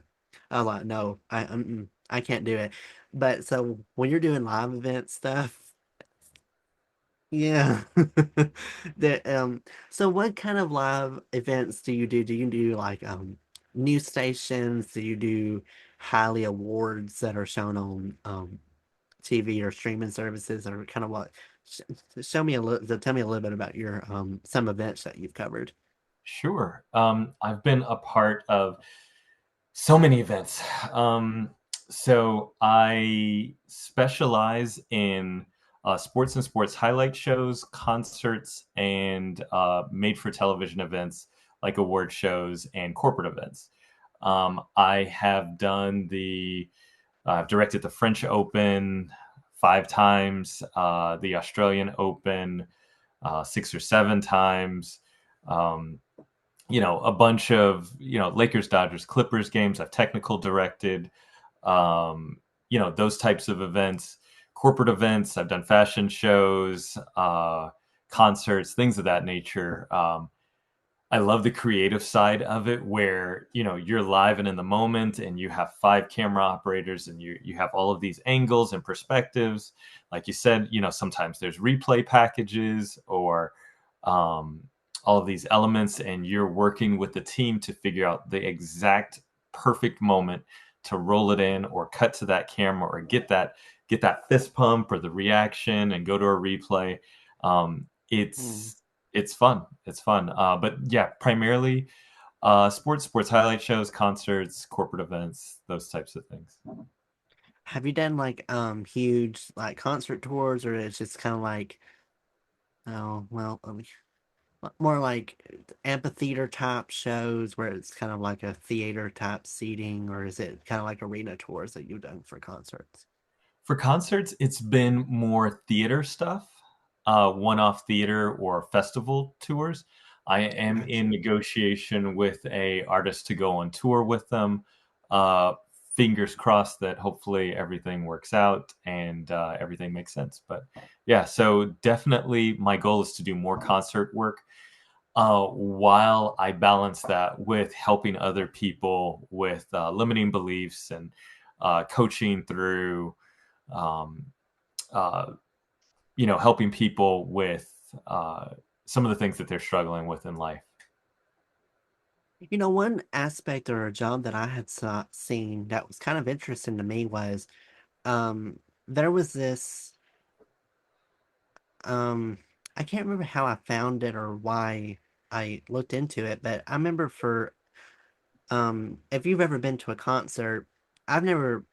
I was like, no, I can't do it. But so when you're doing live event stuff, yeah. The so what kind of live events do you do? Do you do like news stations? Do you do highly awards that are shown on TV or streaming services, or kind of what? sh- Show me a little, tell me a little bit about your some events that you've covered. Sure. I've been a part of so many events. So I specialize in sports and sports highlight shows, concerts, and made for television events like award shows and corporate events. I have done I've directed the French Open 5 times, the Australian Open 6 or 7 times. Um, a bunch of, Lakers, Dodgers, Clippers games I've technical directed, those types of events, corporate events. I've done fashion shows, concerts, things of that nature. I love the creative side of it where, you're live and in the moment and you have 5 camera operators and you have all of these angles and perspectives. Like you said, sometimes there's replay packages or um, all of these elements, and you're working with the team to figure out the exact perfect moment to roll it in or cut to that camera or get that fist pump or the reaction and go to a replay. Mm. It's fun. It's fun. But yeah, primarily sports highlight shows, concerts, corporate events, those types of things. Have you done like huge like concert tours, or it's just kind of like, oh well, more like amphitheater type shows where it's kind of like a theater type seating, or is it kind of like arena tours that you've done for concerts? For concerts, it's been more theater stuff, one-off theater or festival tours. I am in Gotcha. negotiation with a artist to go on tour with them. Uh, Fingers crossed that hopefully everything works out and everything makes sense. But yeah, so definitely my goal is to do more concert work while I balance that with helping other people with limiting beliefs and coaching through um, uh, helping people with some of the things that they're struggling with in life. One aspect or a job that I had seen that was kind of interesting to me was um, there was this um, I can't remember how I found it or why I looked into it, but I remember for if you've ever been to a concert, I've never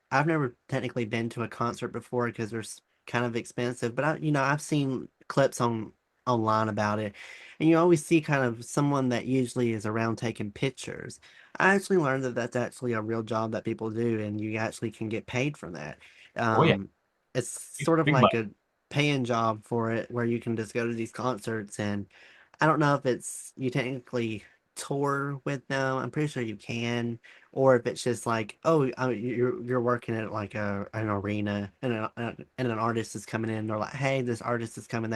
technically been to a concert before because there's kind of expensive, but I've seen clips online about it, and you always see kind of someone that usually is around taking pictures. I actually learned that that's actually a real job that people do, and you actually can get paid for that. Oh yeah, Um, it's big, sort of big money. like a paying job for it where you can just go to these concerts, and I don't know if it's you technically tour with them. I'm pretty sure you can, or if it's just like, oh, you're working at like an arena, and an artist is coming in. They're like, hey, this artist is coming.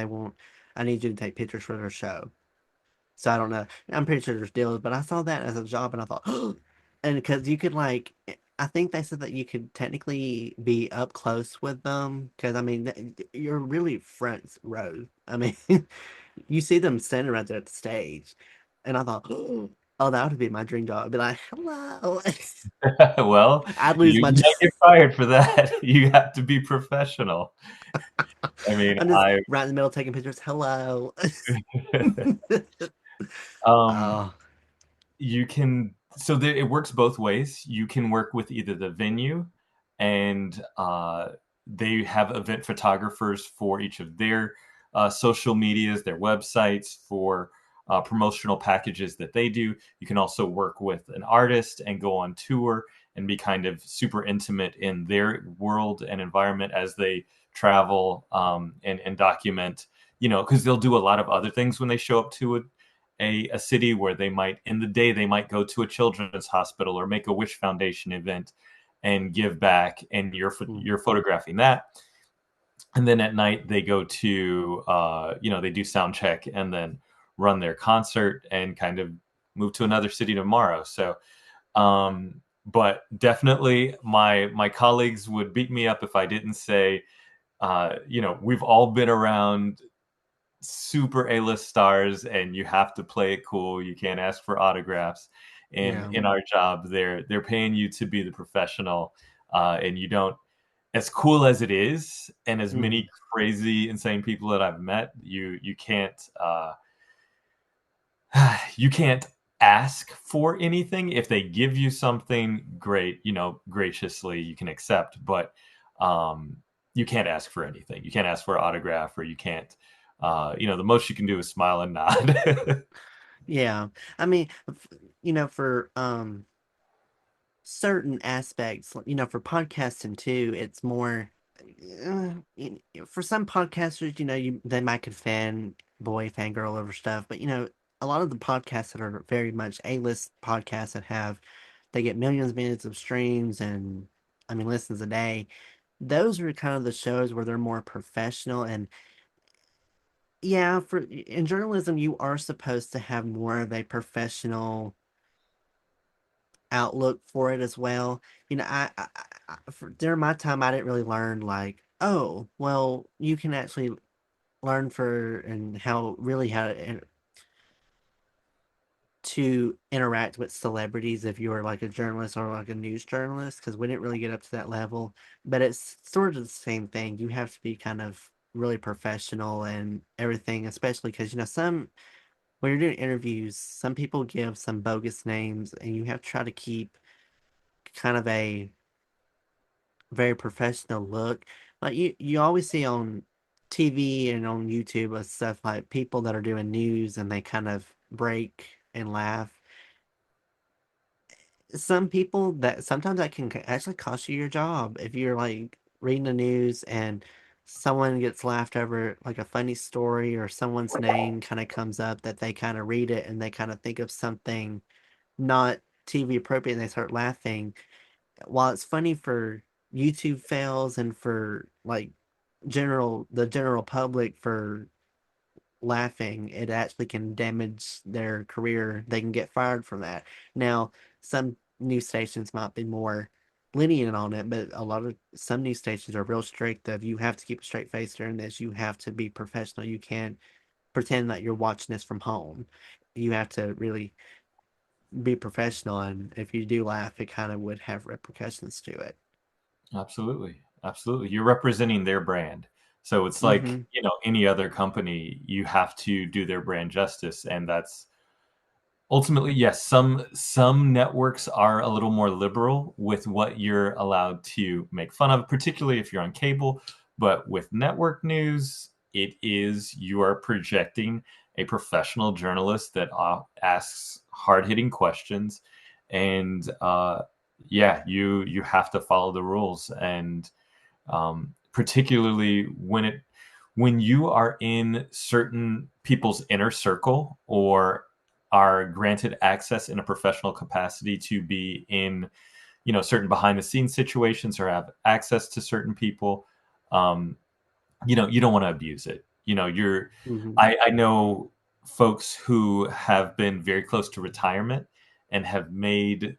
I need you to take pictures for their show. So I don't know. I'm pretty sure there's deals, but I saw that as a job, and I thought, and because you could like, I think they said that you could technically be up close with them because I mean, you're really front row. I mean, you see them standing right there at the stage, and I thought, oh, that would be my dream job. I'd be like, hello. Well, I'd lose my you job. might get fired for that. You have to be professional. I mean, I'm just right in the middle taking pictures. Hello. um, Oh, you can it works both ways. You can work with either the venue and they have event photographers for each of their social medias, their websites for promotional packages that they do. You can also work with an artist and go on tour and be kind of super intimate in their world and environment as they travel and document, because they'll do a lot of other things when they show up to a city where they might in the day they might go to a children's hospital or make a Wish Foundation event and give back, and mm, you're photographing that. And then at night they go to they do sound check and then run their concert and kind of move to another city tomorrow. So but definitely my colleagues would beat me up if I didn't say we've all been around super A-list stars and you have to play it cool. You can't ask for autographs. And yeah. in our job, they're paying you to be the professional. And you don't, as cool as it is, and as many Mm, crazy, insane people that I've met, you can't you can't ask for anything. If they give you something, great, graciously you can accept, but um, you can't ask for anything. You can't ask for an autograph, or you can't. The most you can do is smile and nod. yeah. I mean, for certain aspects, for podcasting too, it's more for some podcasters, they might could fangirl over stuff, but a lot of the podcasts that are very much A-list podcasts they get millions and millions of streams and I mean listens a day. Those are kind of the shows where they're more professional and yeah, for in journalism you are supposed to have more of a professional outlook for it as well. During my time, I didn't really learn like, oh, well, you can actually learn for and to interact with celebrities if you were like a journalist or like a news journalist because we didn't really get up to that level. But it's sort of the same thing. You have to be kind of really professional and everything, especially because some when you're doing interviews, some people give some bogus names, and you have to try to keep kind of a very professional look. Like you always see on TV and on YouTube and stuff like people that are doing news and they kind of break and laugh. Some people that sometimes that can actually cost you your job if you're like reading the news and someone gets laughed over, like a funny story, or someone's name kind of comes up, that they kind of read it and they kind of think of something not TV appropriate and they start laughing. While it's funny for YouTube fails and for like the general public for laughing, it actually can damage their career. They can get fired from that. Now, some news stations might be more lenient on it, but some news stations are real strict of, you have to keep a straight face during this. You have to be professional. You can't pretend that you're watching this from home. You have to really be professional, and if you do laugh, it kind of would have repercussions to it. Absolutely. Absolutely. You're representing their brand. So it's like, Mm-hmm. any other company, you have to do their brand justice. And that's ultimately, yes, some networks are a little more liberal with what you're allowed to make fun of, particularly if you're on cable. But with network news, it is you are projecting a professional journalist that asks hard-hitting questions, and yeah, you have to follow the rules, and particularly when you are in certain people's inner circle or are granted access in a professional capacity to be in certain behind the scenes situations or have access to certain people. um, you don't want to abuse it. Mm-hmm. I know folks who have been very close to retirement and have made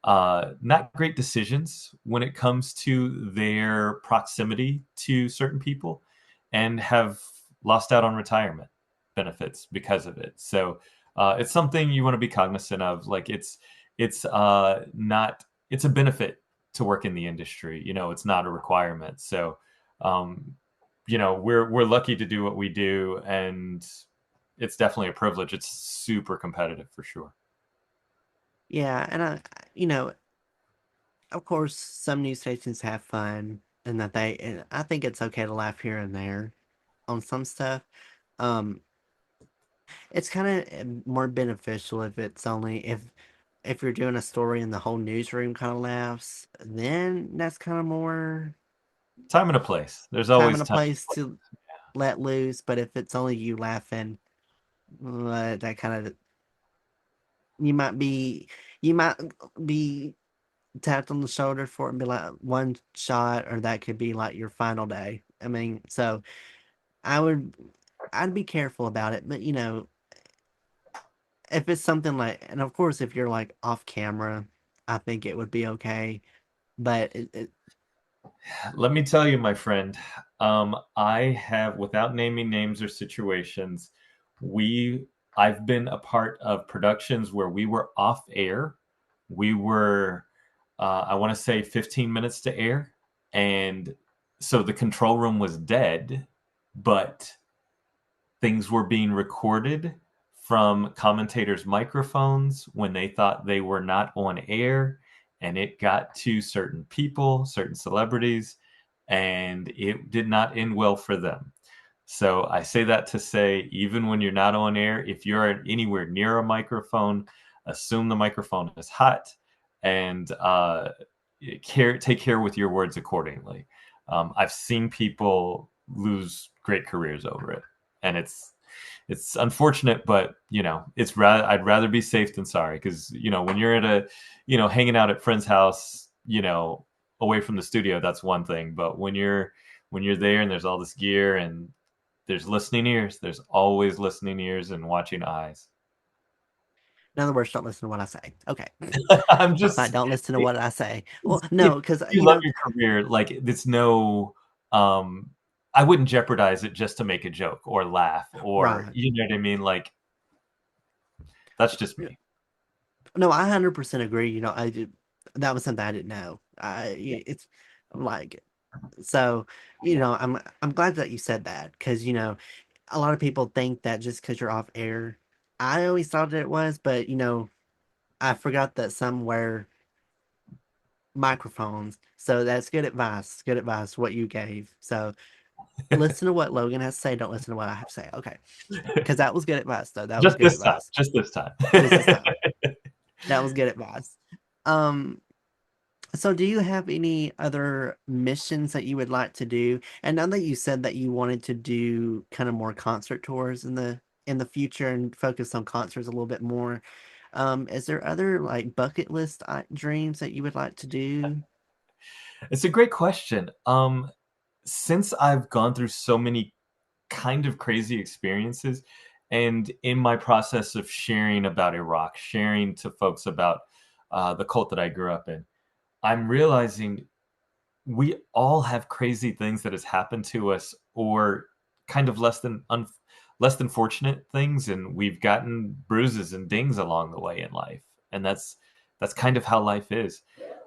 not great decisions when it comes to their proximity to certain people, and have lost out on retirement benefits because of it. So it's something you want to be cognizant of. Like it's not it's a benefit to work in the industry. It's not a requirement. So um, we're lucky to do what we do, and it's definitely a privilege. It's super competitive for sure. Yeah, and you know, of course, some news stations have fun, and and I think it's okay to laugh here and there on some stuff. Um, it's kind of more beneficial if it's only if you're doing a story and the whole newsroom kind of laughs, then that's kind of more Time and a place. There's time always and a time. place to let loose. But if it's only you laughing, that kind of you might be you might be tapped on the shoulder for it and be like one shot, or that could be like your final day. I mean, so I would I'd be careful about it, but if it's something like, and of course, if you're like off camera, I think it would be okay. But Let me tell you, my friend, I have, without naming names or situations, we I've been a part of productions where we were off air. We were, I want to say, 15 minutes to air, and so the control room was dead, but things were being recorded from commentators' microphones when they thought they were not on air, and it got to certain people, certain celebrities, and it did not end well for them. So I say that to say, even when you're not on air, if you're anywhere near a microphone, assume the microphone is hot, and take care with your words accordingly. I've seen people lose great careers over it, and it's unfortunate, but I'd rather be safe than sorry, because when you're at a hanging out at friend's house, away from the studio, that's one thing, but when you're there and there's all this gear and there's listening ears, there's always listening ears and watching eyes. in other words, don't listen to what I say. Okay, I'm like just don't listen to what I say. Well, if no, because you love your career, like it's no, um I wouldn't jeopardize it just to make a joke or laugh, or right. you know what I mean, like that's just Yeah. me. No, I 100% agree. I did. That was something I didn't know. It's like, so, I'm glad that you said that, because a lot of people think that just because you're off air, I always thought that it was, but I forgot that some wear microphones. So that's good advice. Good advice, what you gave. So listen to what Logan has to say. Don't listen to what I have to say. Okay. Because that was good advice, though. That was Just good this time, advice. just this time. Just this time. That was good advice. Um, So do you have any other missions that you would like to do? And now that you said that you wanted to do kind of more concert tours in the future and focus on concerts a little bit more, is there other like bucket list dreams that you would like to do? It's a great question. Since I've gone through so many kind of crazy experiences, and in my process of sharing about Iraq, sharing to folks about the cult that I grew up in, I'm realizing we all have crazy things that has happened to us, or kind of less than fortunate things, and we've gotten bruises and dings along the way in life, and that's kind of how life is.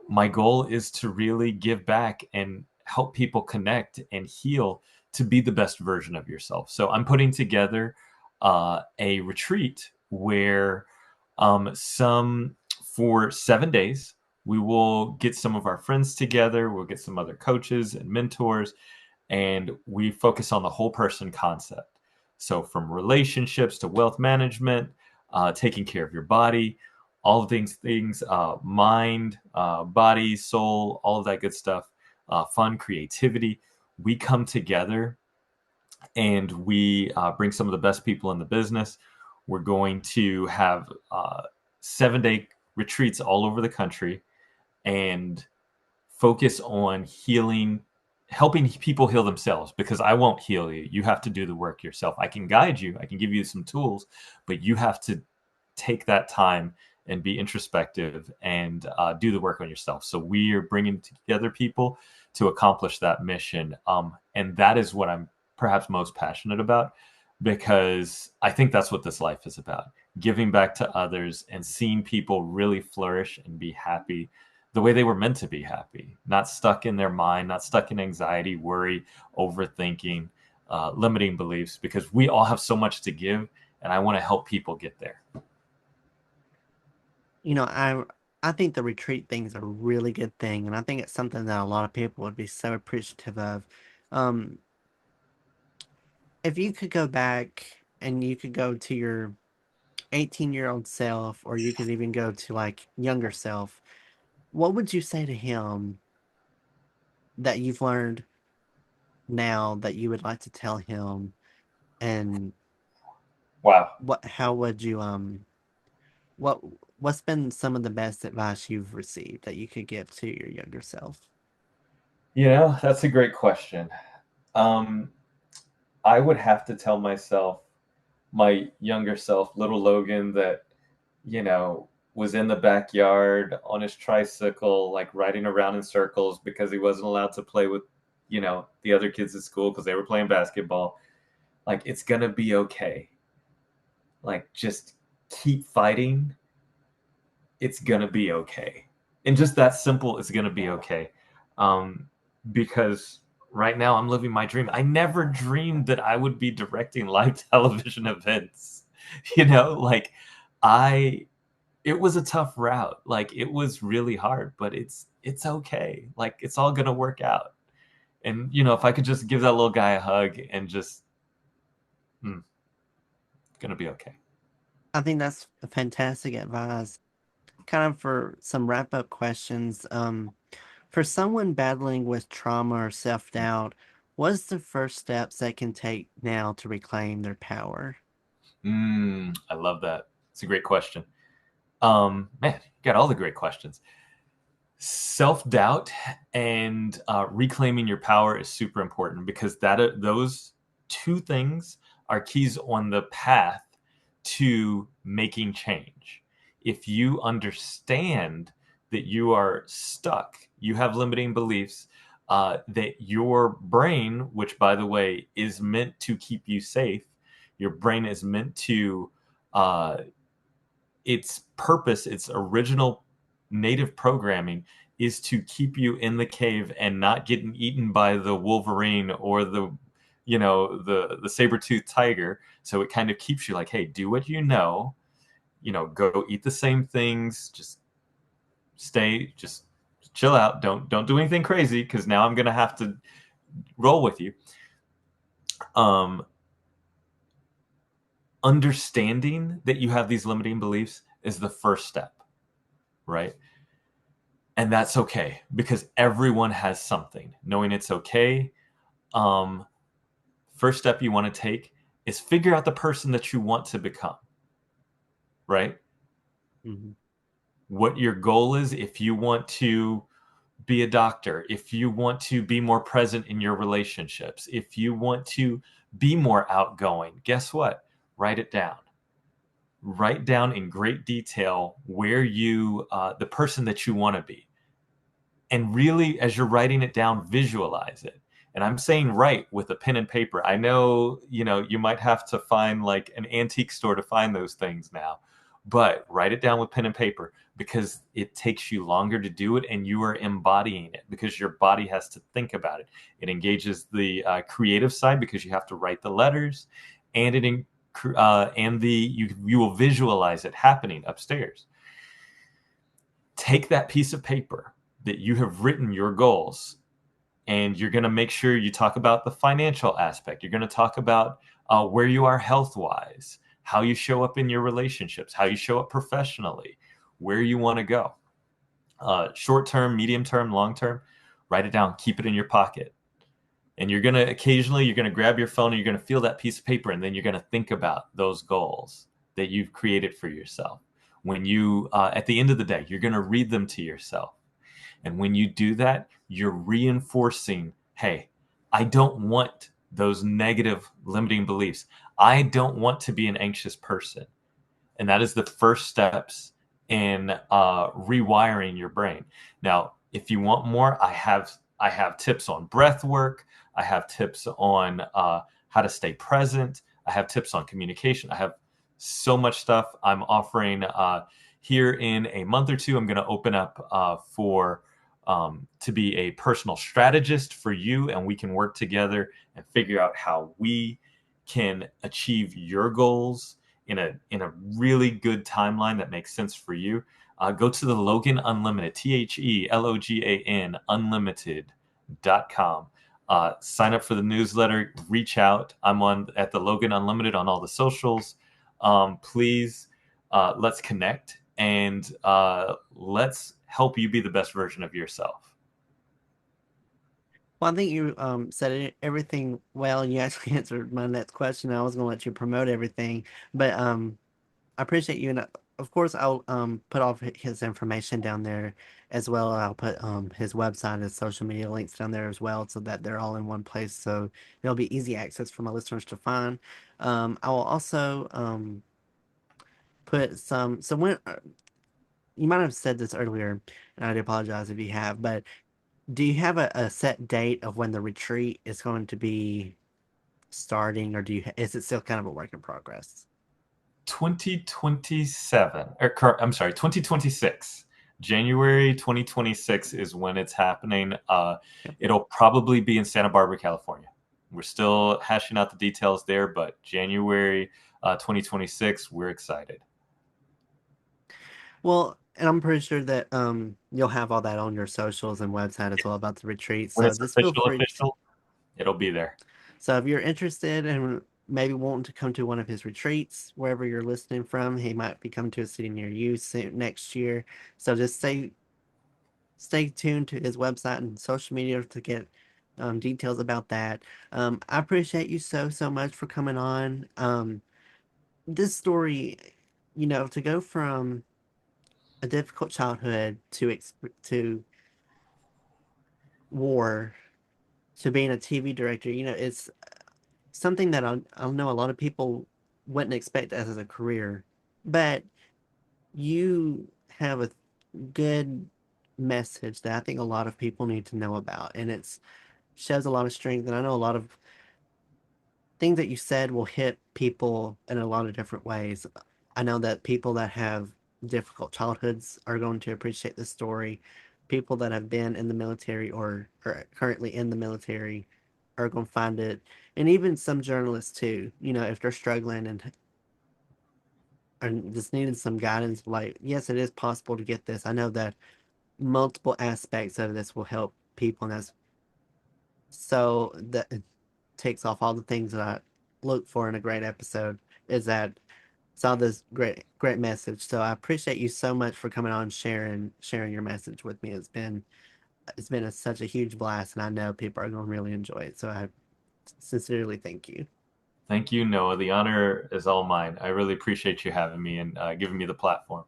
My goal is to really give back and help people connect and heal to be the best version of yourself. So I'm putting together a retreat where some for 7 days we will get some of our friends together, we'll get some other coaches and mentors, and we focus on the whole person concept. So from relationships to wealth management, taking care of your body, all of things, mind, body, soul, all of that good stuff, fun, creativity. We come together and we bring some of the best people in the business. We're going to have 7 day retreats all over the country and focus on healing, helping people heal themselves, because I won't heal you. You have to do the work yourself. I can guide you, I can give you some tools, but you have to take that time and be introspective and do the work on yourself. So we are bringing together people to accomplish that mission. And that is what I'm perhaps most passionate about, because I think that's what this life is about, giving back to others and seeing people really flourish and be happy the way they were meant to be happy, not stuck in their mind, not stuck in anxiety, worry, overthinking, limiting beliefs, because we all have so much to give, and I want to help people get there. You know, I think the retreat thing is a really good thing, and I think it's something that a lot of people would be so appreciative of. Um, if you could go back and you could go to your 18-year-old self, or you could even go to like younger self, what would you say to him that you've learned now that you would like to tell him? And Wow. how would you what what's been some of the best advice you've received that you could give to your younger self? That's a great question. Um, I would have to tell myself, my younger self, little Logan, that, was in the backyard on his tricycle, like riding around in circles because he wasn't allowed to play with, the other kids at school because they were playing basketball. Like, it's going to be okay. Like, just keep fighting. It's going to be okay. And just that simple, it's going to be okay. Um, because right now I'm living my dream. I never dreamed that I would be directing live television events. Like, I it was a tough route. Like, it was really hard, but it's okay. Like, it's all gonna work out. And if I could just give that little guy a hug and just, mm, gonna be okay. I think that's a fantastic advice. Kind of for some wrap up questions. For someone battling with trauma or self doubt, what's the first steps they can take now to reclaim their power? I love that. It's a great question. Man, you got all the great questions. Self-doubt and reclaiming your power is super important, because those two things are keys on the path to making change. If you understand that you are stuck, you have limiting beliefs, that your brain, which by the way is meant to keep you safe, your brain is meant to, uh, its purpose, its original native programming is to keep you in the cave and not getting eaten by the wolverine or the saber-toothed tiger. So it kind of keeps you like, hey, do what go eat the same things, just chill out, don't do anything crazy, because now I'm gonna have to roll with you. um Understanding that you have these limiting beliefs is the first step, right? And that's okay because everyone has something. Knowing it's okay, um, first step you want to take is figure out the person that you want to become, right? Hmm. What your goal is. If you want to be a doctor, if you want to be more present in your relationships, if you want to be more outgoing, guess what? Write it down. Write down in great detail where the person that you want to be. And really, as you're writing it down, visualize it. And I'm saying write with a pen and paper. I know, you might have to find like an antique store to find those things now, but write it down with pen and paper because it takes you longer to do it and you are embodying it because your body has to think about it. It engages the creative side because you have to write the letters, and you will visualize it happening upstairs. Take that piece of paper that you have written your goals, and you're going to make sure you talk about the financial aspect. You're going to talk about where you are health wise, how you show up in your relationships, how you show up professionally, where you want to go. Short term, medium term, long term, write it down, keep it in your pocket. And you're going to occasionally, you're going to grab your phone and you're going to feel that piece of paper, and then you're going to think about those goals that you've created for yourself. When at the end of the day, you're going to read them to yourself. And when you do that, you're reinforcing, hey, I don't want those negative limiting beliefs. I don't want to be an anxious person. And that is the first steps in rewiring your brain. Now, if you want more, I have tips on breath work. I have tips on how to stay present. I have tips on communication. I have so much stuff I'm offering here in a month or two. I'm going to open up for to be a personal strategist for you, and we can work together and figure out how we can achieve your goals in a really good timeline that makes sense for you. Go to the Logan Unlimited, TheLogan Unlimited.com. Sign up for the newsletter, reach out. I'm on at the Logan Unlimited on all the socials. Please, let's connect, and let's help you be the best version of yourself. Well, I think you said everything well, and you actually answered my next question. I was going to let you promote everything, but I appreciate you, and of course, I'll put all of his information down there as well. I'll put his website, his social media links down there as well, so that they're all in one place. So it'll be easy access for my listeners to find. I will also put some. So when you might have said this earlier, and I do apologize if you have, but do you have a set date of when the retreat is going to be starting, or is it still kind of a work in progress? 2027, I'm sorry, 2026. January 2026 is when it's happening. Yep. It'll probably be in Santa Barbara, California. We're still hashing out the details there, but January 2026, we're excited. Well, and I'm pretty sure that you'll have all that on your socials and website as well about the retreat. When So it's just feel free to. official, it'll be there. So if you're interested and maybe wanting to come to one of his retreats, wherever you're listening from, he might be coming to a city near you soon, next year. So just stay tuned to his website and social media to get details about that. I appreciate you so much for coming on. This story, to go from a difficult childhood to war to being a TV director, it's something that I know a lot of people wouldn't expect as a career, but you have a good message that I think a lot of people need to know about, and it's shows a lot of strength. And I know a lot of things that you said will hit people in a lot of different ways. I know that people that have difficult childhoods are going to appreciate this story. People that have been in the military or are currently in the military are going to find it. And even some journalists too, if they're struggling and just needing some guidance, like, yes, it is possible to get this. I know that multiple aspects of this will help people, and that's so that it takes off all the things that I look for in a great episode is that saw this great message. So I appreciate you so much for coming on and sharing your message with me. It's been such a huge blast, and I know people are going to really enjoy it. So I sincerely thank you. Thank you, Noah. The honor is all mine. I really appreciate you having me and giving me the platform.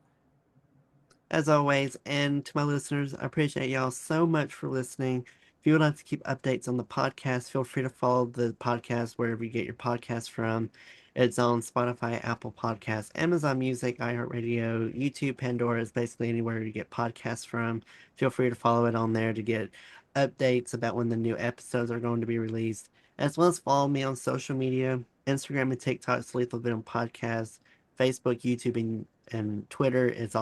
As always, and to my listeners, I appreciate y'all so much for listening. If you would like to keep updates on the podcast, feel free to follow the podcast wherever you get your podcast from. It's on Spotify, Apple Podcasts, Amazon Music, iHeartRadio, YouTube, Pandora is basically anywhere you get podcasts from. Feel free to follow it on there to get updates about when the new episodes are going to be released, as well as follow me on social media, Instagram and TikTok's Lethal Venom Podcast, Facebook, YouTube, and Twitter is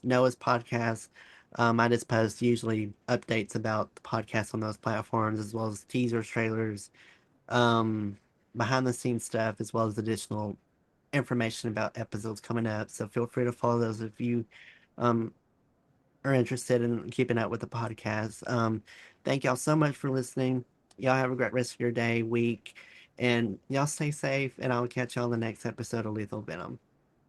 Noah's podcast. I just post usually updates about the podcast on those platforms, as well as teasers, trailers, um, behind the scenes stuff, as well as additional information about episodes coming up. So feel free to follow those if you um, are interested in keeping up with the podcast. Thank y'all so much for listening. Y'all have a great rest of your day, week, and y'all stay safe. And I'll catch y'all in the next episode of Lethal Venom.